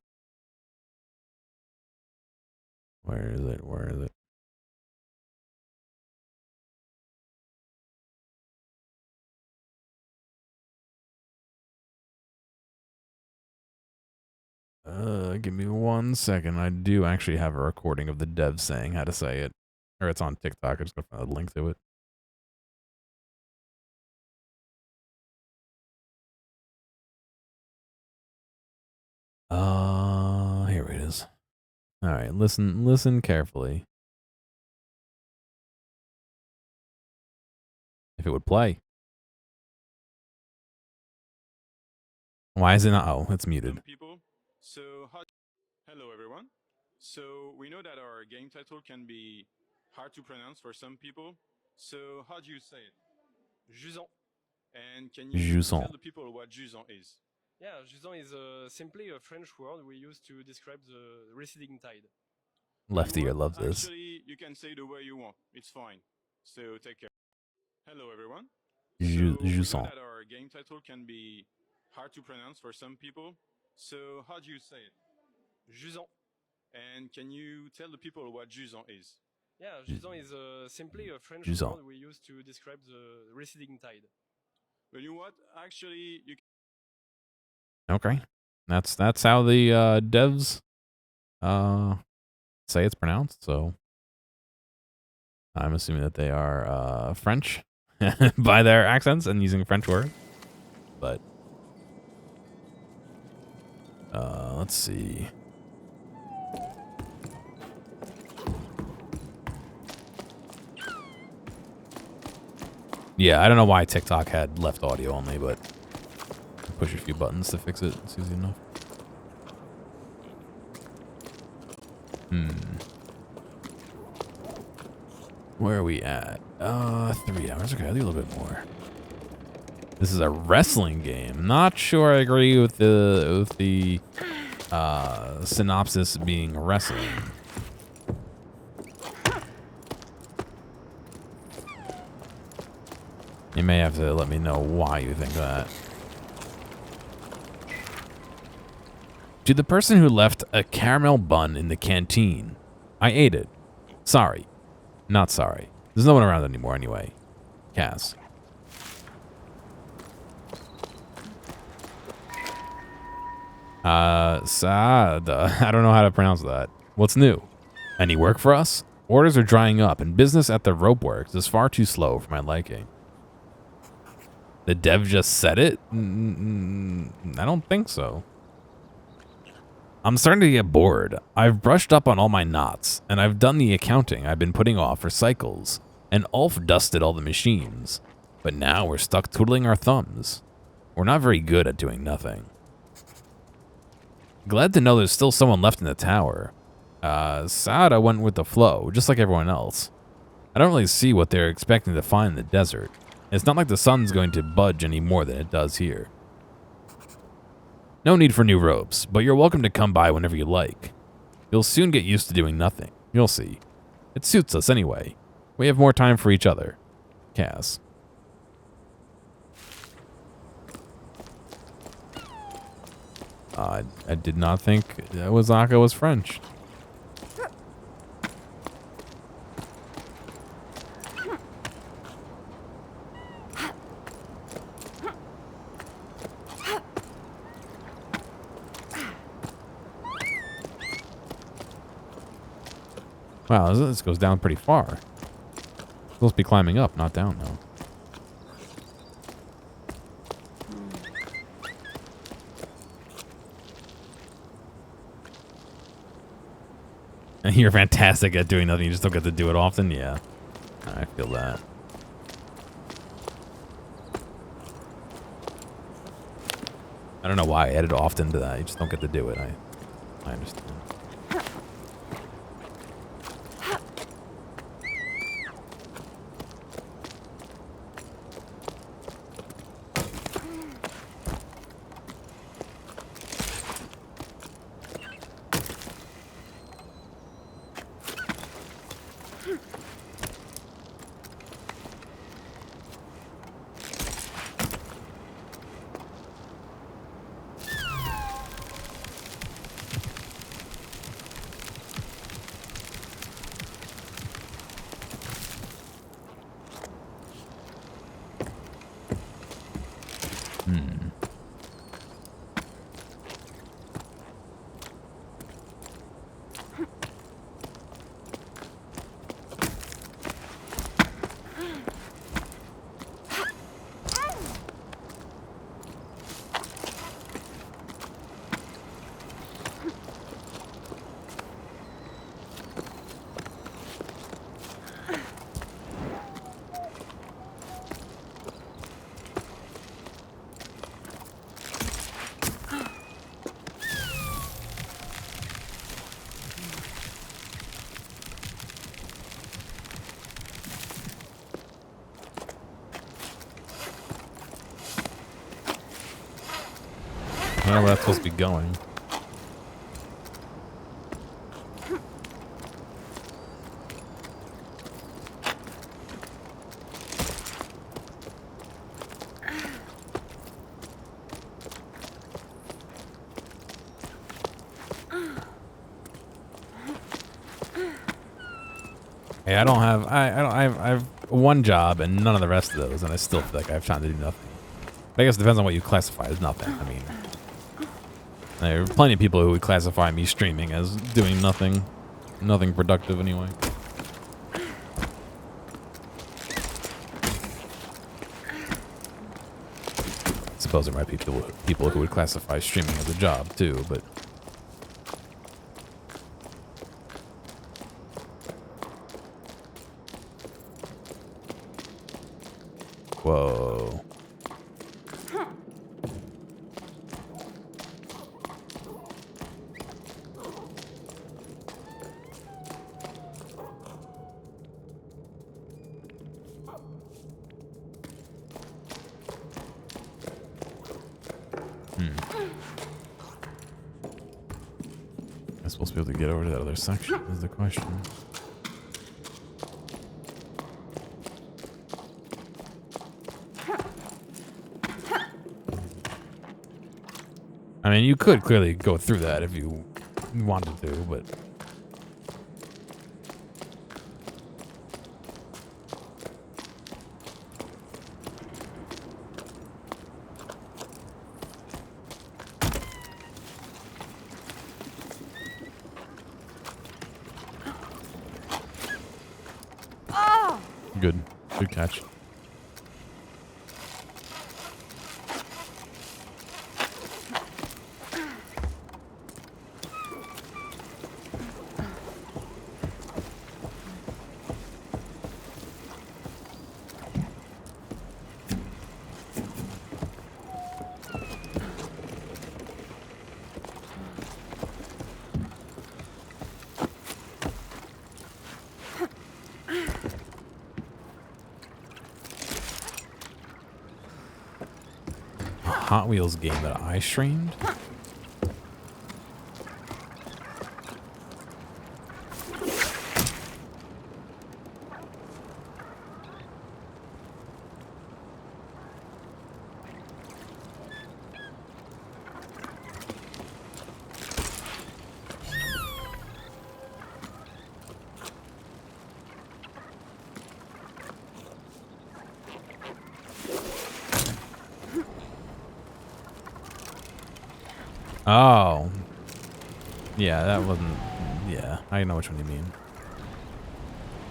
Where is it? Where is it? Give me 1 second. I do actually have a recording of the dev saying how to say it. Or it's on TikTok. I just gotta find a link to it. Here it is. Alright, listen carefully. If it would play. Why is it not? Oh, it's muted. People. So, hello everyone. So, we know that our game title can be hard to pronounce for some people. So, how do you say it? Jusant. And can you tell the people what Jusant is? Yeah, Jusant is simply a French word we use to describe the receding tide. Left ear loves this. Actually, you can say the way you want. It's fine. So, take care. Hello everyone. Jusant. So, we know that our game title can be hard to pronounce for some people. So, how do you say it? Jusant. And can you tell the people what Jusant is? Yeah, Jusant is simply a French word we use to describe the receding tide. But you know what? Actually, you Okay. That's how the devs say it's pronounced. So I'm assuming that they are French by their accents and using French words. But let's see. Yeah, I don't know why TikTok had left audio only, but push a few buttons to fix it. It's easy enough. Where are we at? 3 hours. Okay, I'll do a little bit more. This is a wrestling game. Not sure I agree with the synopsis being wrestling. You may have to let me know why you think that. To the person who left a caramel bun in the canteen, I ate it. Sorry. Not sorry. There's no one around anymore anyway. Cass. Saad. I don't know how to pronounce that. What's new? Any work for us? Orders are drying up, and business at the rope works is far too slow for my liking. The dev just said it? I don't think so. I'm starting to get bored. I've brushed up on all my knots, and I've done the accounting I've been putting off for cycles, and Ulf dusted all the machines. But now we're stuck twiddling our thumbs. We're not very good at doing nothing. Glad to know there's still someone left in the tower. Sada went with the flow, just like everyone else. I don't really see what they're expecting to find in the desert. It's not like the sun's going to budge any more than it does here. No need for new ropes, but you're welcome to come by whenever you like. You'll soon get used to doing nothing. You'll see. It suits us anyway. We have more time for each other. Cass. I did not think Wazaka was French. Wow, this goes down pretty far. Supposed to be climbing up, not down though. And you're fantastic at doing nothing. You just don't get to do it often. Yeah, I feel that. I don't know why I added often to that. You just don't get to do it. I understand. I don't know where that's supposed to be going. Hey, I have one job and none of the rest of those, and I still feel like I have time to do nothing. But I guess it depends on what you classify as nothing. I mean, There are plenty of people who would classify me streaming as doing nothing productive anyway. I suppose there might be people who would classify streaming as a job too, but whoa. I'm supposed to be able to get over to that other section is the question. I mean, you could clearly go through that if you wanted to, but... Good. Good catch. Hot Wheels game that I streamed? Oh. Yeah, that wasn't... Yeah, I know which one you mean.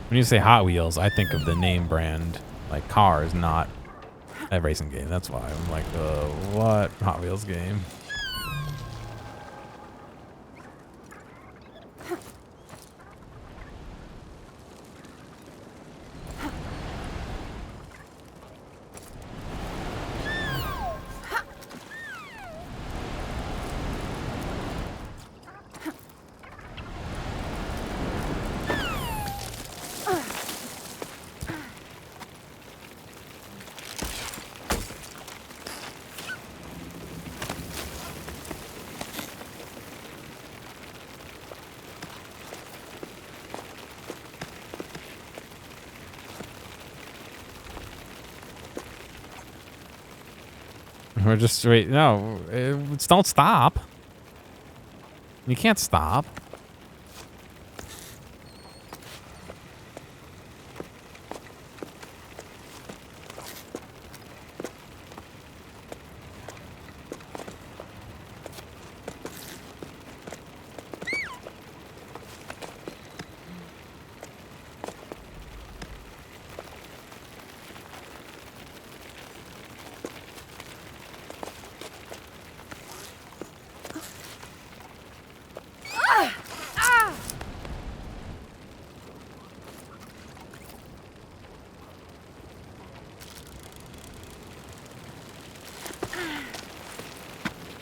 When you say Hot Wheels, I think of the name brand, like cars, not a racing game. That's why I'm like, what Hot Wheels game? We're just wait. No, don't stop. You can't stop.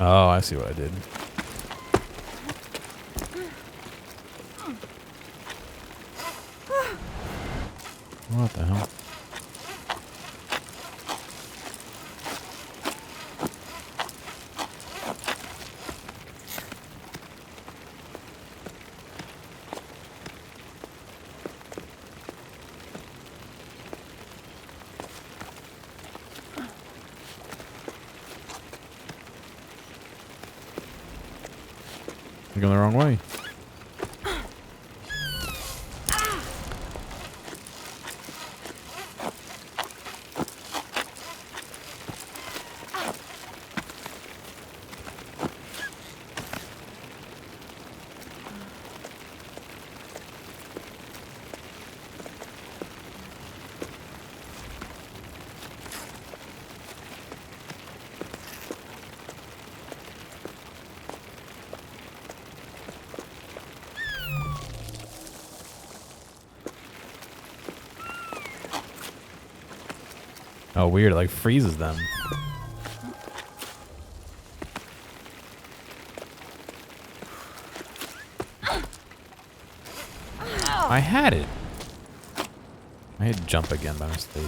Oh, I see what I did. What the hell? You're going the wrong way. Oh, weird. It like freezes them. I had it. I hit jump again by mistake.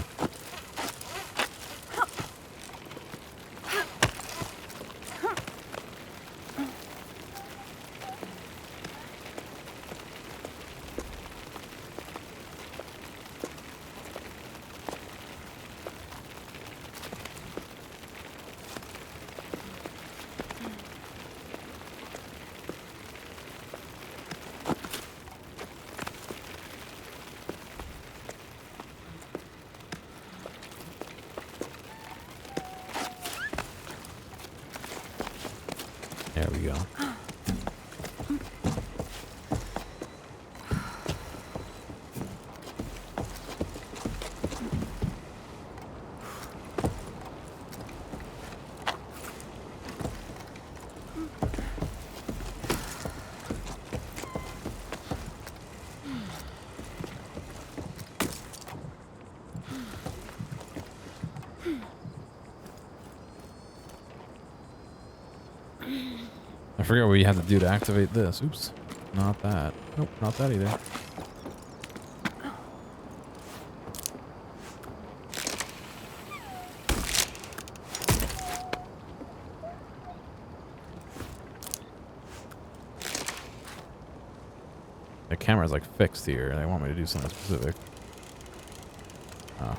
There we go. I forget what you have to do to activate this. Oops. Not that. Nope, not that either. The camera's like fixed here. They want me to do something specific. Oh.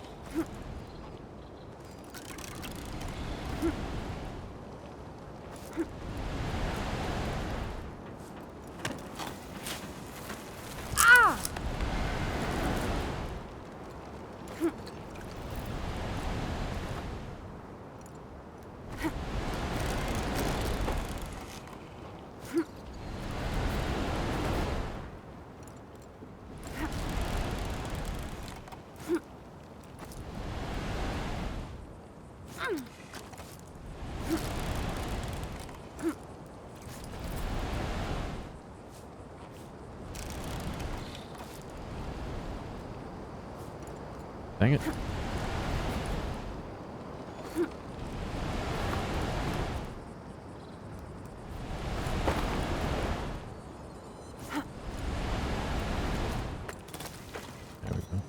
Dang it. There we go.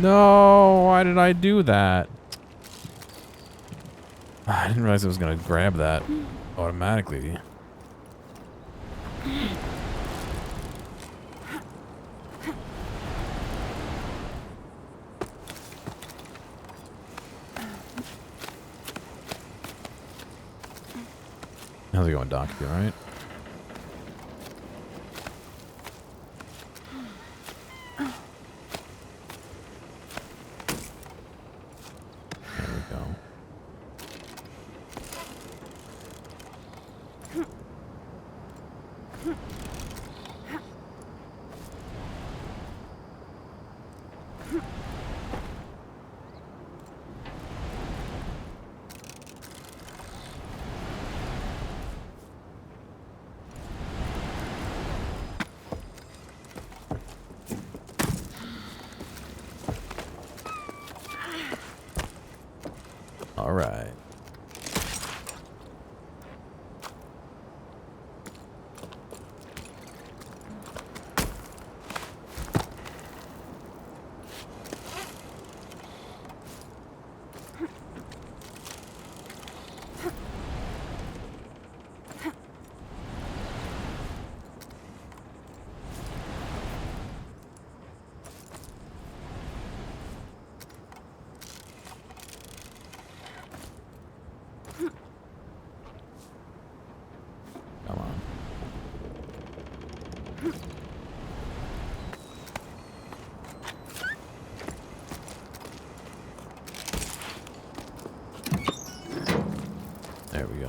No, why did I do that? I didn't realize I was going to grab that automatically. How's it going, Doc? You all right? There we go. All right. There we go.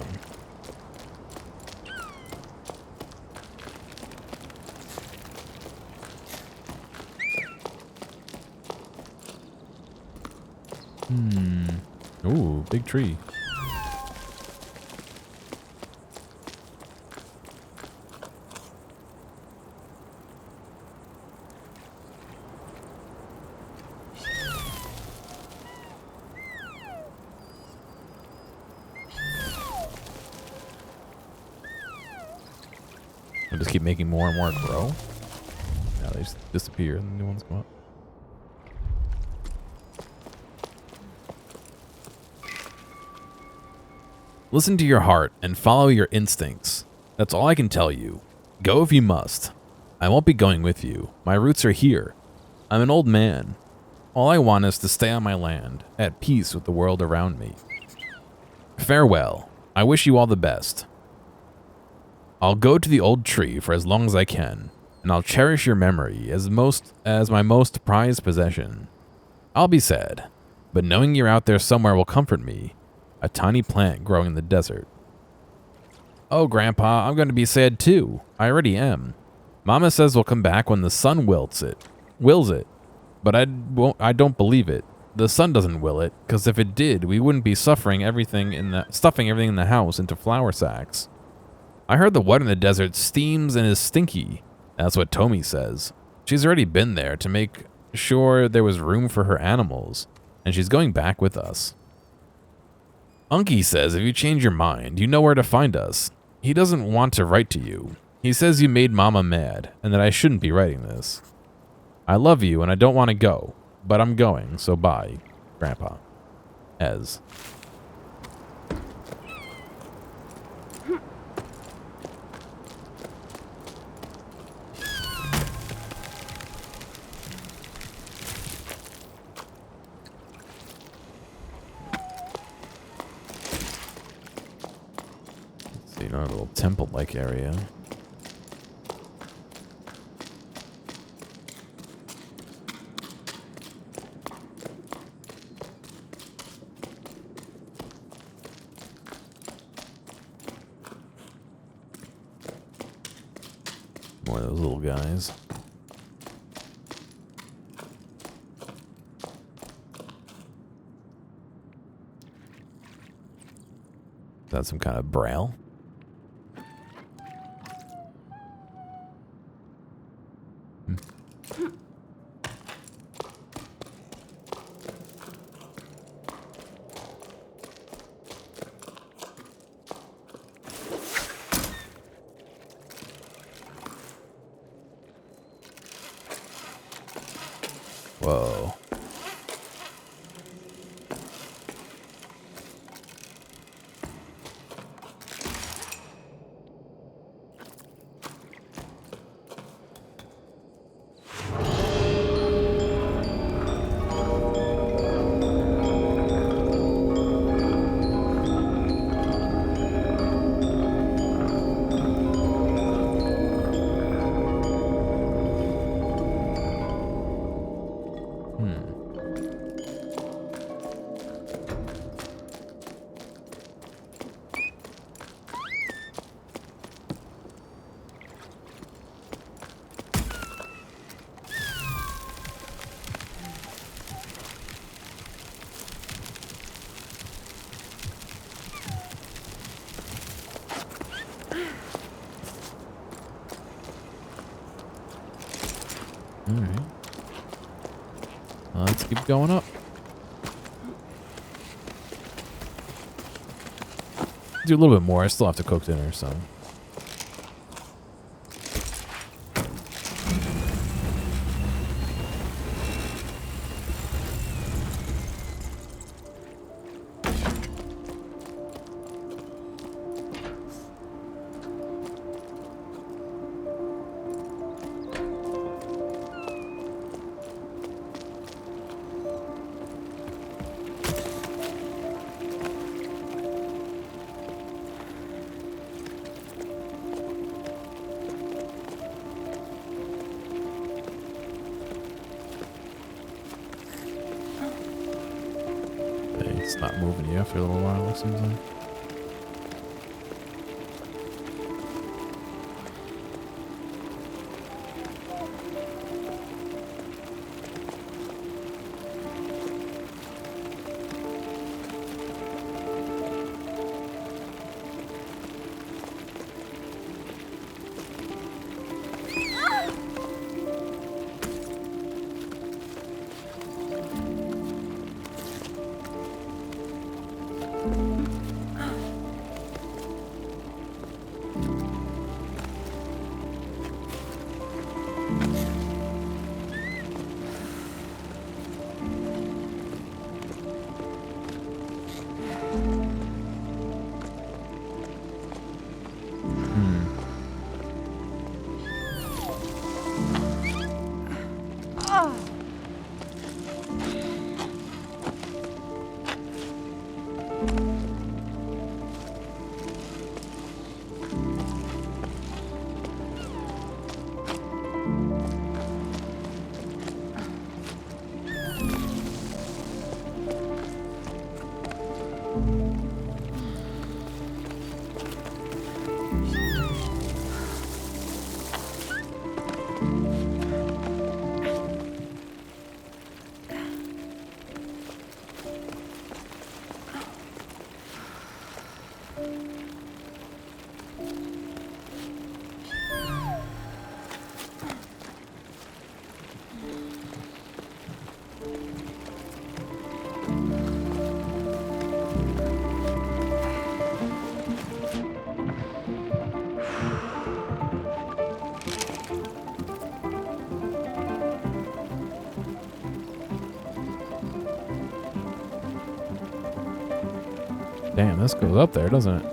Ooh, big tree. I'll just keep making more and more grow. Now they just disappear and the new ones come up. Listen to your heart and follow your instincts. That's all I can tell you. Go if you must. I won't be going with you. My roots are here. I'm an old man. All I want is to stay on my land, at peace with the world around me. Farewell. I wish you all the best. I'll go to the old tree for as long as I can, and I'll cherish your memory as my most prized possession. I'll be sad, but knowing you're out there somewhere will comfort me. A tiny plant growing in the desert. Oh, Grandpa, I'm going to be sad too. I already am. Mama says we'll come back when the sun wills it. But I don't believe it. The sun doesn't will it, because if it did, we wouldn't be stuffing everything in the house into flour sacks. I heard the water in the desert steams and is stinky. That's what Tommy says. She's already been there to make sure there was room for her animals, and she's going back with us. Unky says if you change your mind, you know where to find us. He doesn't want to write to you. He says you made Mama mad, and that I shouldn't be writing this. I love you, and I don't want to go, but I'm going, so bye, Grandpa. Ez. A little temple-like area. More of those little guys. Is that some kind of braille? Whoa. Alright. Let's keep going up. Do a little bit more. I still have to cook dinner, so. It's not moving you after a little while, it seems like. Damn, this goes up there, doesn't it?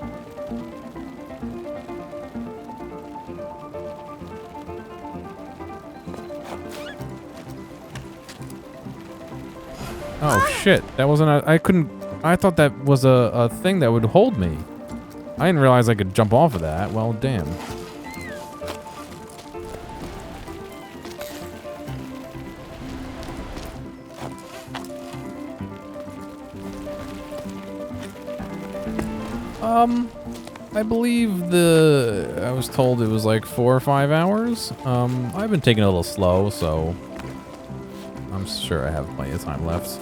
Oh shit, that wasn't a, I couldn't, I thought that was a thing that would hold me. I didn't realize I could jump off of that. Well, damn. I believe I was told it was like 4 or 5 hours. I've been taking it a little slow, so I'm sure I have plenty of time left.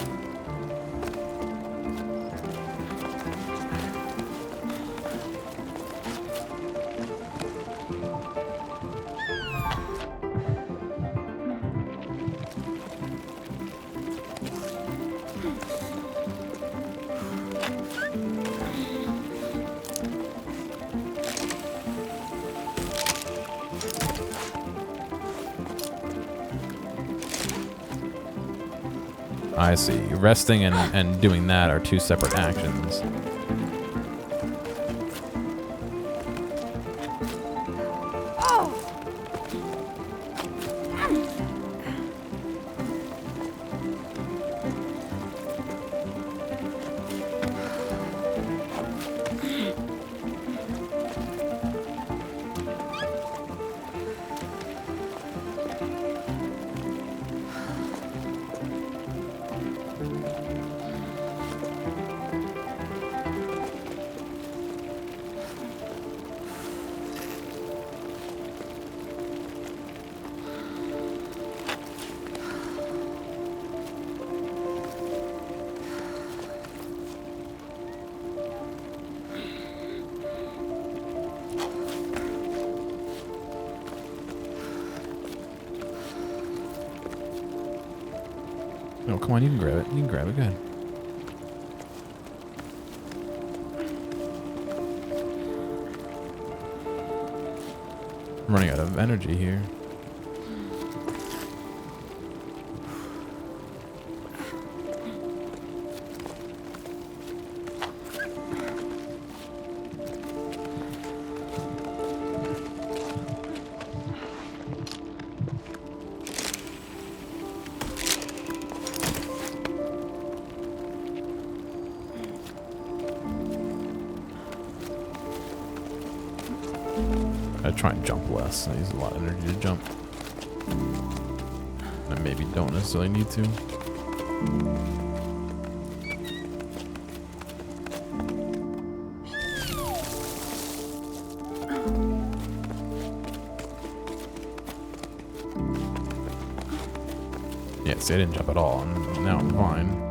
I see. Resting and doing that are 2 separate actions. Oh, come on, you can grab it. You can grab it, good. I'm running out of energy here. I try and jump less. I use a lot of energy to jump. I maybe don't necessarily need to. Yeah, see, I didn't jump at all, and now I'm fine.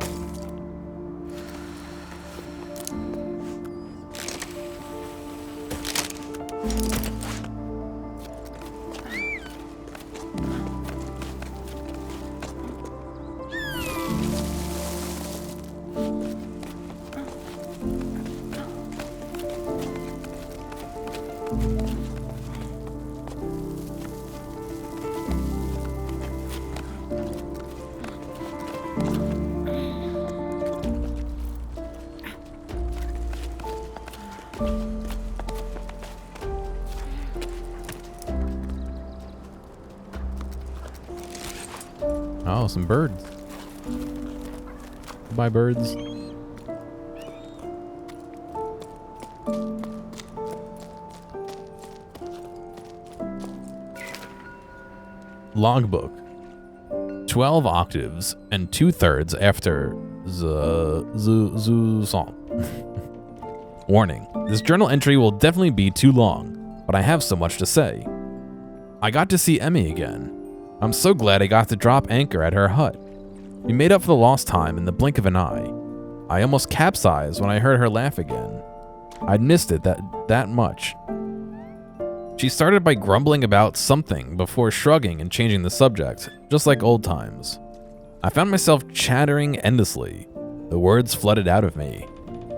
Oh, some birds. Goodbye, birds. Logbook. 12 octaves and 2/3 after Jusant. Warning. This journal entry will definitely be too long, but I have so much to say. I got to see Emmy again. I'm so glad I got to drop anchor at her hut. We made up for the lost time in the blink of an eye. I almost capsized when I heard her laugh again. I'd missed it that much. She started by grumbling about something before shrugging and changing the subject, just like old times. I found myself chattering endlessly. The words flooded out of me.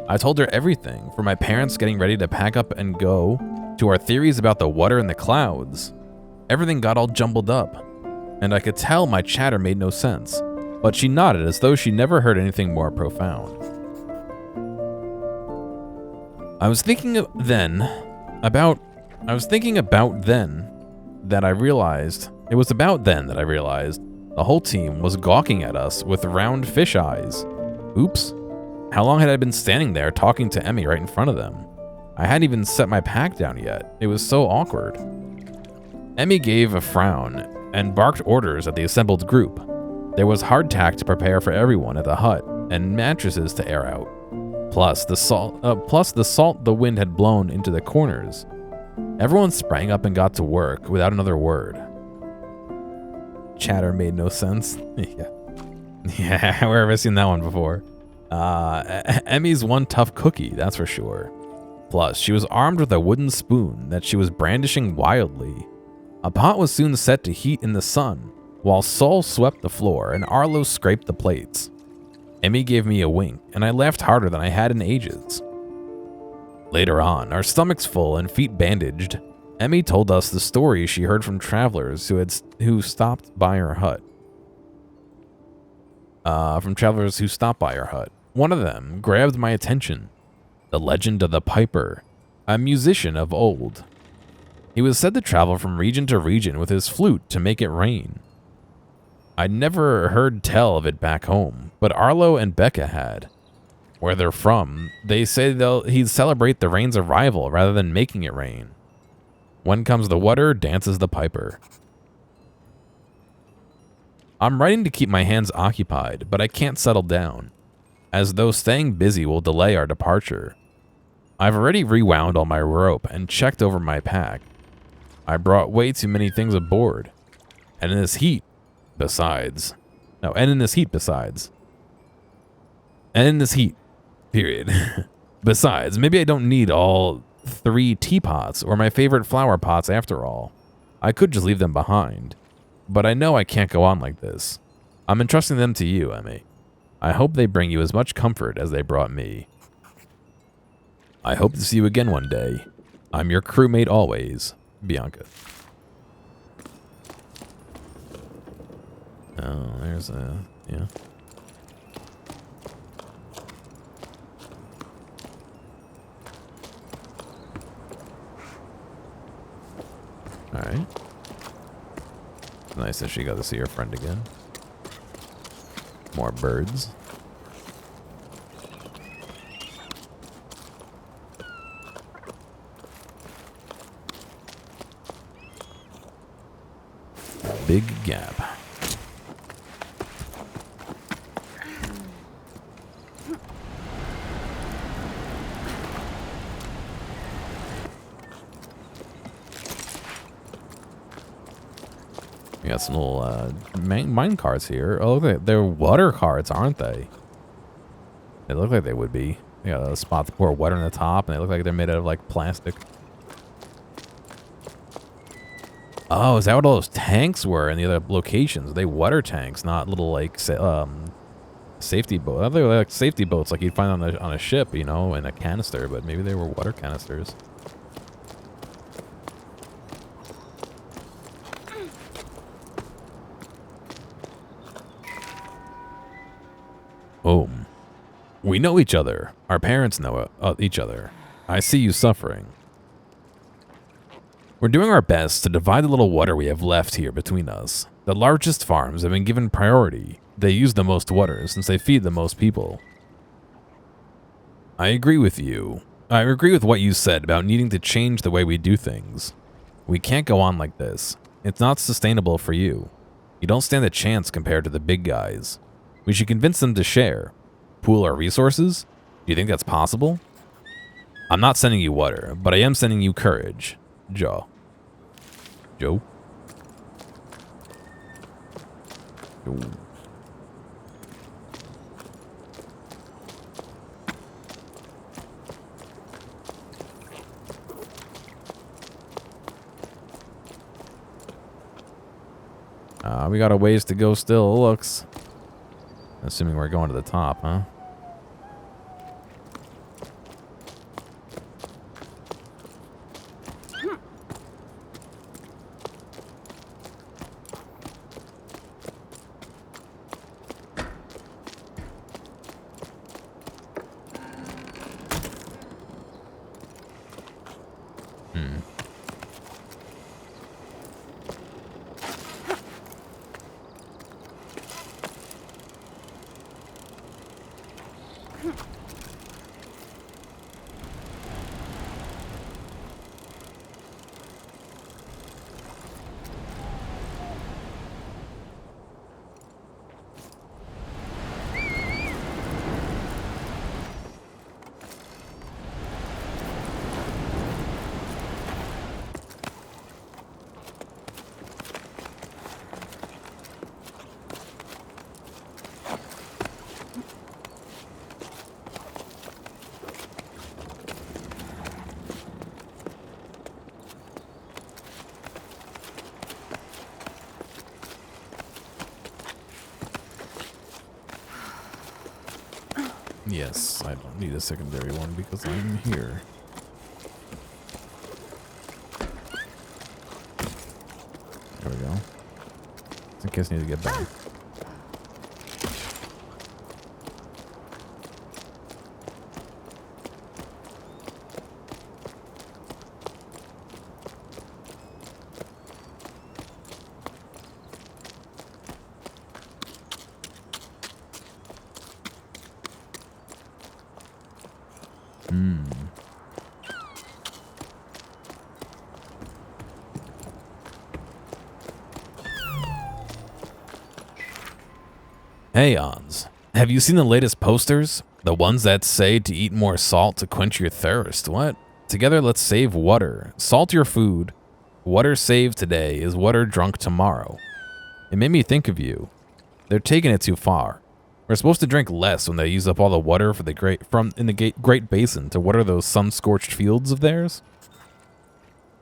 I told her everything, from my parents getting ready to pack up and go, to our theories about the water in the clouds. Everything got all jumbled up, and I could tell my chatter made no sense, but she nodded as though she never heard anything more profound. I was thinking about then that I realized the whole team was gawking at us with round fish eyes. Oops. How long had I been standing there talking to Emmy right in front of them? I hadn't even set my pack down yet. It was so awkward. Emmy gave a frown and barked orders at the assembled group. There was hardtack to prepare for everyone at the hut and mattresses to air out. Plus the salt the wind had blown into the corners. Everyone sprang up and got to work without another word. Chatter made no sense. Yeah, where have I seen that one before? Emmy's one tough cookie, that's for sure. Plus, she was armed with a wooden spoon that she was brandishing wildly. A pot was soon set to heat in the sun, while Sol swept the floor and Arlo scraped the plates. Emmy gave me a wink, and I laughed harder than I had in ages. Later on, our stomachs full and feet bandaged, Emmy told us the story she heard from travelers who stopped by her hut. One of them grabbed my attention. The legend of the Piper, a musician of old. He was said to travel from region to region with his flute to make it rain. I'd never heard tell of it back home, but Arlo and Becca had. Where they're from, they say he'd celebrate the rain's arrival rather than making it rain. When comes the water, dances the piper. I'm writing to keep my hands occupied, but I can't settle down, as though staying busy will delay our departure. I've already rewound all my rope and checked over my pack. I brought way too many things aboard. And in this heat, besides. Period. Besides, maybe I don't need all 3 teapots or my favorite flower pots after all. I could just leave them behind. But I know I can't go on like this. I'm entrusting them to you, Emmy. I hope they bring you as much comfort as they brought me. I hope to see you again one day. I'm your crewmate always, Bianca. Oh, there's a... yeah. Alright. Nice that she got to see her friend again. More birds. Big gap. We got some little mine carts here. Oh, they're water carts, aren't they? They look like they would be. They got a spot to pour water on the top, and they look like they're made out of like plastic. Oh, is that what all those tanks were in the other locations? They water tanks, not little like safety boats. I thought they were like safety boats, like you'd find on a ship, you know, in a canister. But maybe they were water canisters. We know each other. Our parents know each other. I see you suffering. We're doing our best to divide the little water we have left here between us. The largest farms have been given priority. They use the most water since they feed the most people. I agree with you. I agree with what you said about needing to change the way we do things. We can't go on like this. It's not sustainable for you. You don't stand a chance compared to the big guys. We should convince them to share. Pool our resources? Do you think that's possible? I'm not sending you water, but I am sending you courage. Joe. Joe? Joe. We got a ways to go still, it looks. Assuming we're going to the top, huh? Yes, I don't need a secondary one because I'm here. There we go. In case I need to get back. Hey, Ons. Have you seen the latest posters? The ones that say to eat more salt to quench your thirst. What? Together, let's save water. Salt your food. Water saved today is water drunk tomorrow. It made me think of you. They're taking it too far. We're supposed to drink less when they use up all the water for the Great Basin to water those sun-scorched fields of theirs.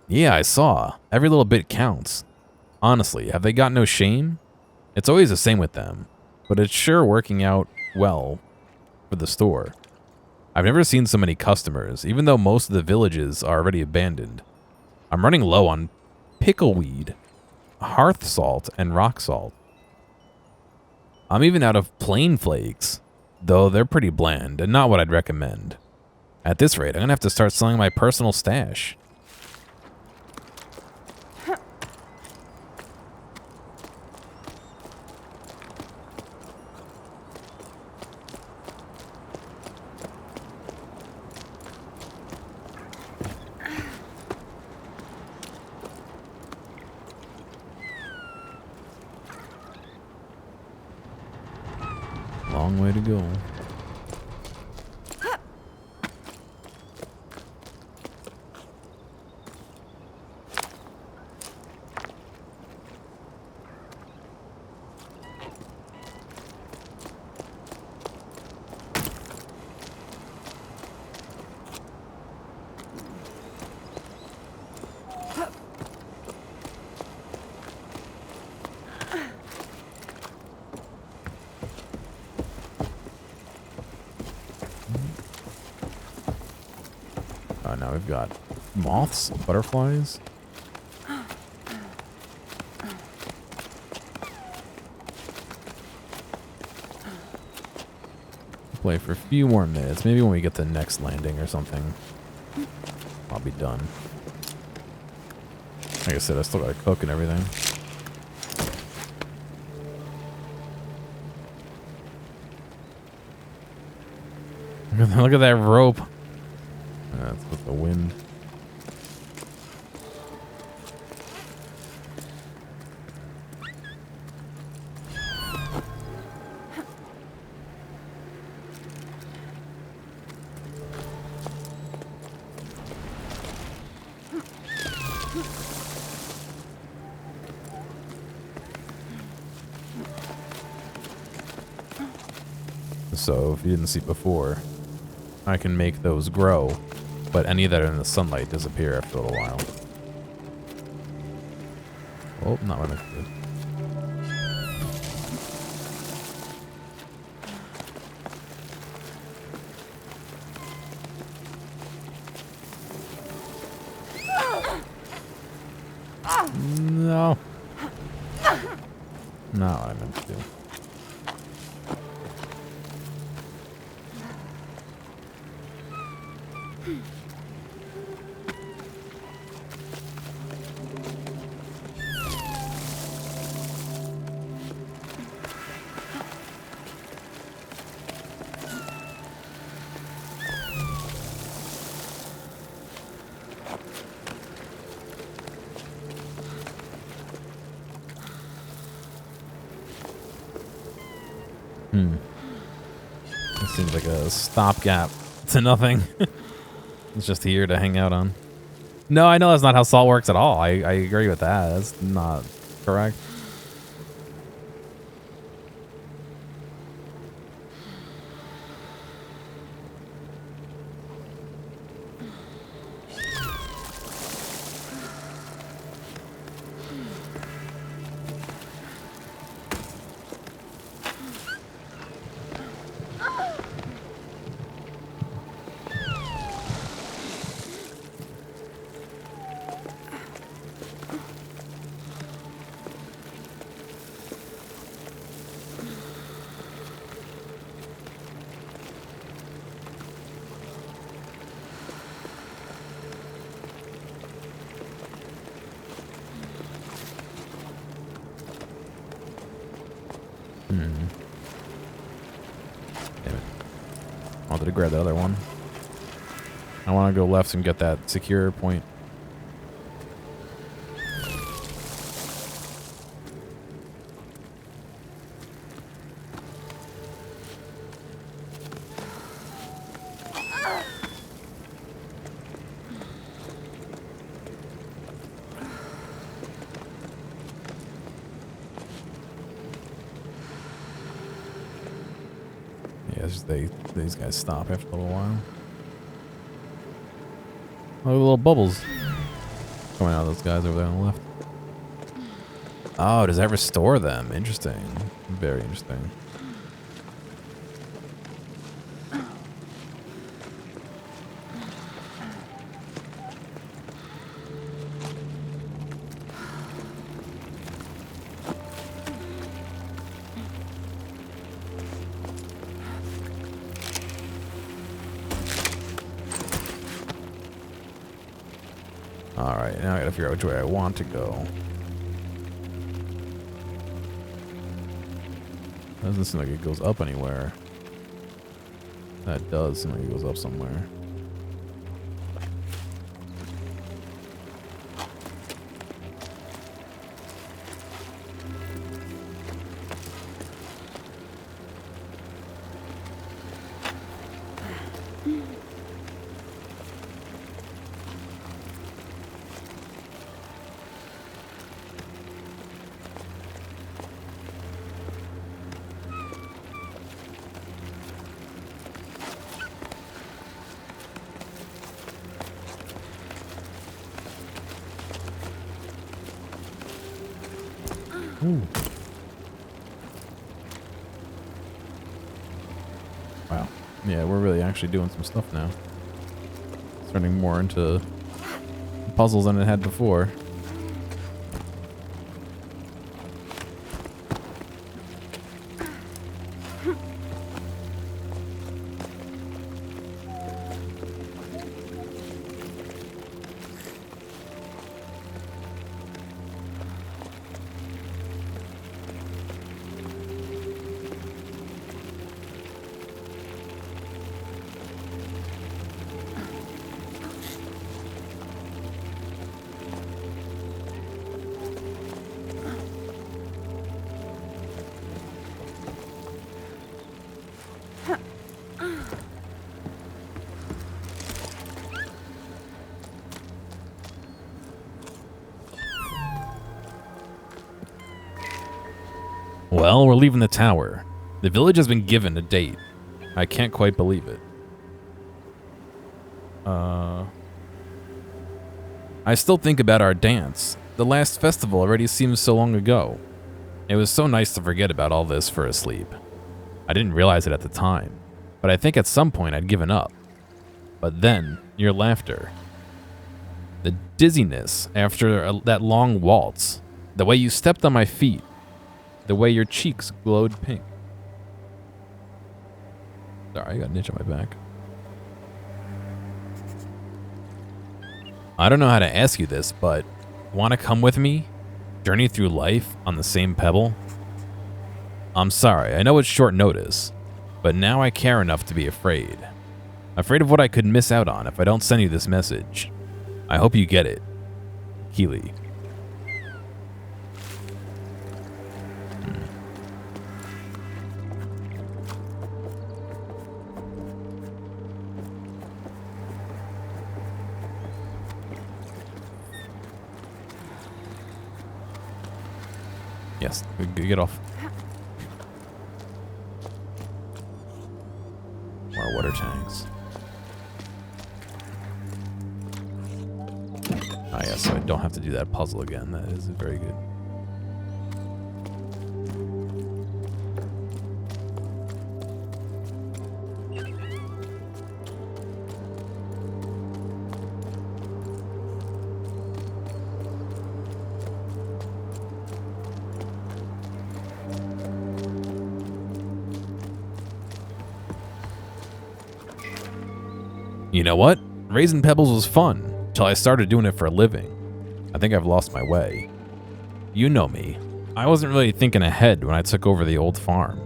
Yeah, I saw. Every little bit counts. Honestly, have they got no shame? It's always the same with them. But it's sure working out well for the store. I've never seen so many customers, even though most of the villages are already abandoned. I'm running low on pickleweed, hearth salt, and rock salt. I'm even out of plain flakes, though they're pretty bland and not what I'd recommend. At this rate, I'm gonna have to start selling my personal stash. Long way to go. Now we've got moths, butterflies. play for a few more minutes. Maybe when we get to the next landing or something, I'll be done. Like I said, I still gotta cook and everything. Look at that rope. That's with the wind. So if you didn't see before, I can make those grow, but any that are in the sunlight disappear after a little while. Oh, not what I did. No. Not what I meant to do. This seems like a stopgap to nothing. It's just here to hang out on. No, I know that's not how salt works at all. I agree with that. That's not correct. Damn it. I wanted to grab that other one. I want to go left and get that secure point. Yeah, it's just these guys stop after a little while. Oh, little bubbles coming out of those guys over there on the left. Oh, does that restore them? Interesting. Very interesting. Alright, now I gotta figure out which way I want to go. Doesn't seem like it goes up anywhere. That does seem like it goes up somewhere. Ooh. Wow. Yeah, we're really actually doing some stuff now. It's turning more into puzzles than it had before. Well, we're leaving the tower. The village has been given a date. I can't quite believe it. I still think about our dance. The last festival already seems so long ago. It was so nice to forget about all this for a sleep. I didn't realize it at the time, but I think at some point I'd given up. But then, your laughter. The dizziness after that long waltz. The way you stepped on my feet. The way your cheeks glowed pink. Sorry, I got an itch on my back. I don't know how to ask you this, but want to come with me? Journey through life on the same pebble? I'm sorry, I know it's short notice, but now I care enough to be afraid. Afraid of what I could miss out on if I don't send you this message. I hope you get it. Keely. Yes, get off. More water tanks. Ah, yes, so I don't have to do that puzzle again. That is very good. You know what? Raising pebbles was fun, till I started doing it for a living. I think I've lost my way. You know me. I wasn't really thinking ahead when I took over the old farm.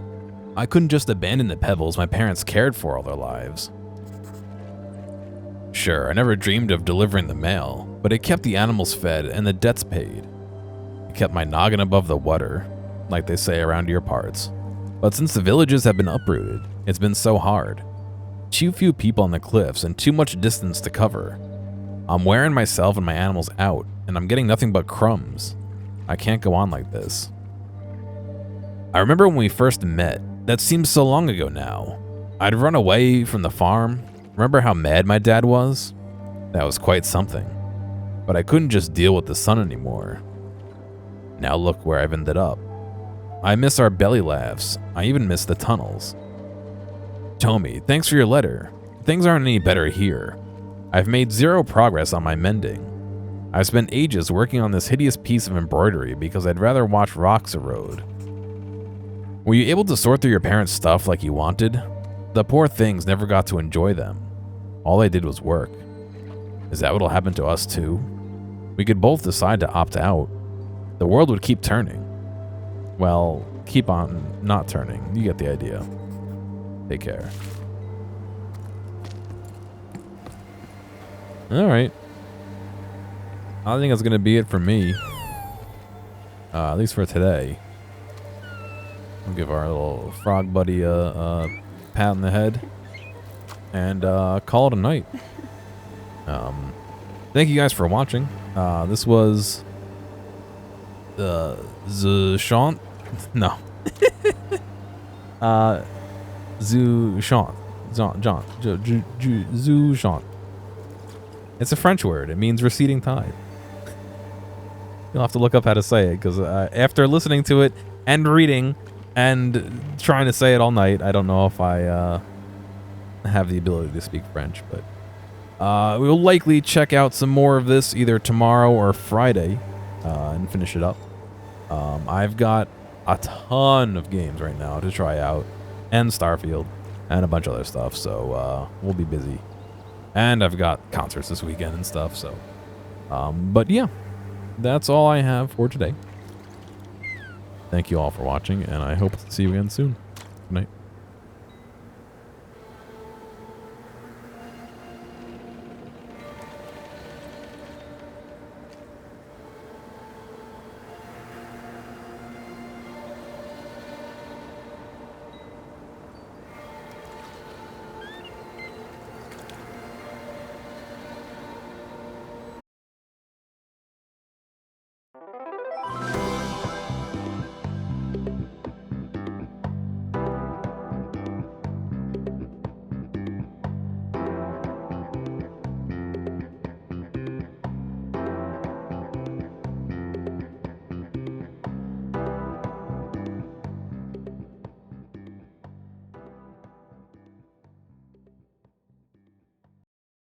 I couldn't just abandon the pebbles my parents cared for all their lives. Sure, I never dreamed of delivering the mail, but it kept the animals fed and the debts paid. It kept my noggin above the water, like they say around your parts. But since the villages have been uprooted, it's been so hard. Too few people on the cliffs and too much distance to cover. I'm wearing myself and my animals out, and I'm getting nothing but crumbs. I can't go on like this. I remember when we first met. That seems so long ago now. I'd run away from the farm. Remember how mad my dad was? That was quite something. But I couldn't just deal with the sun anymore. Now look where I've ended up. I miss our belly laughs. I even miss the tunnels. Tommy, thanks for your letter. Things aren't any better here. I've made zero progress on my mending. I've spent ages working on this hideous piece of embroidery because I'd rather watch rocks erode. Were you able to sort through your parents' stuff like you wanted? The poor things never got to enjoy them. All they did was work. Is that what'll happen to us too? We could both decide to opt out. The world would keep turning. Well, keep on not turning. You get the idea. Take care. Alright. I think that's going to be it for me. At least for today. We'll give our little frog buddy a pat on the head. And call it a night. Thank you guys for watching. This was... Jusant? No. Jusant. Jusant. It's a French word. It means receding tide. You'll have to look up how to say it, because after listening to it and reading and trying to say it all night, I don't know if I have the ability to speak French, but we will likely check out some more of this either tomorrow or Friday and finish it up. I've got a ton of games right now to try out, and Starfield, and a bunch of other stuff, so we'll be busy. And I've got concerts this weekend and stuff, so. But yeah, that's all I have for today. Thank you all for watching, and I hope to see you again soon. Good night.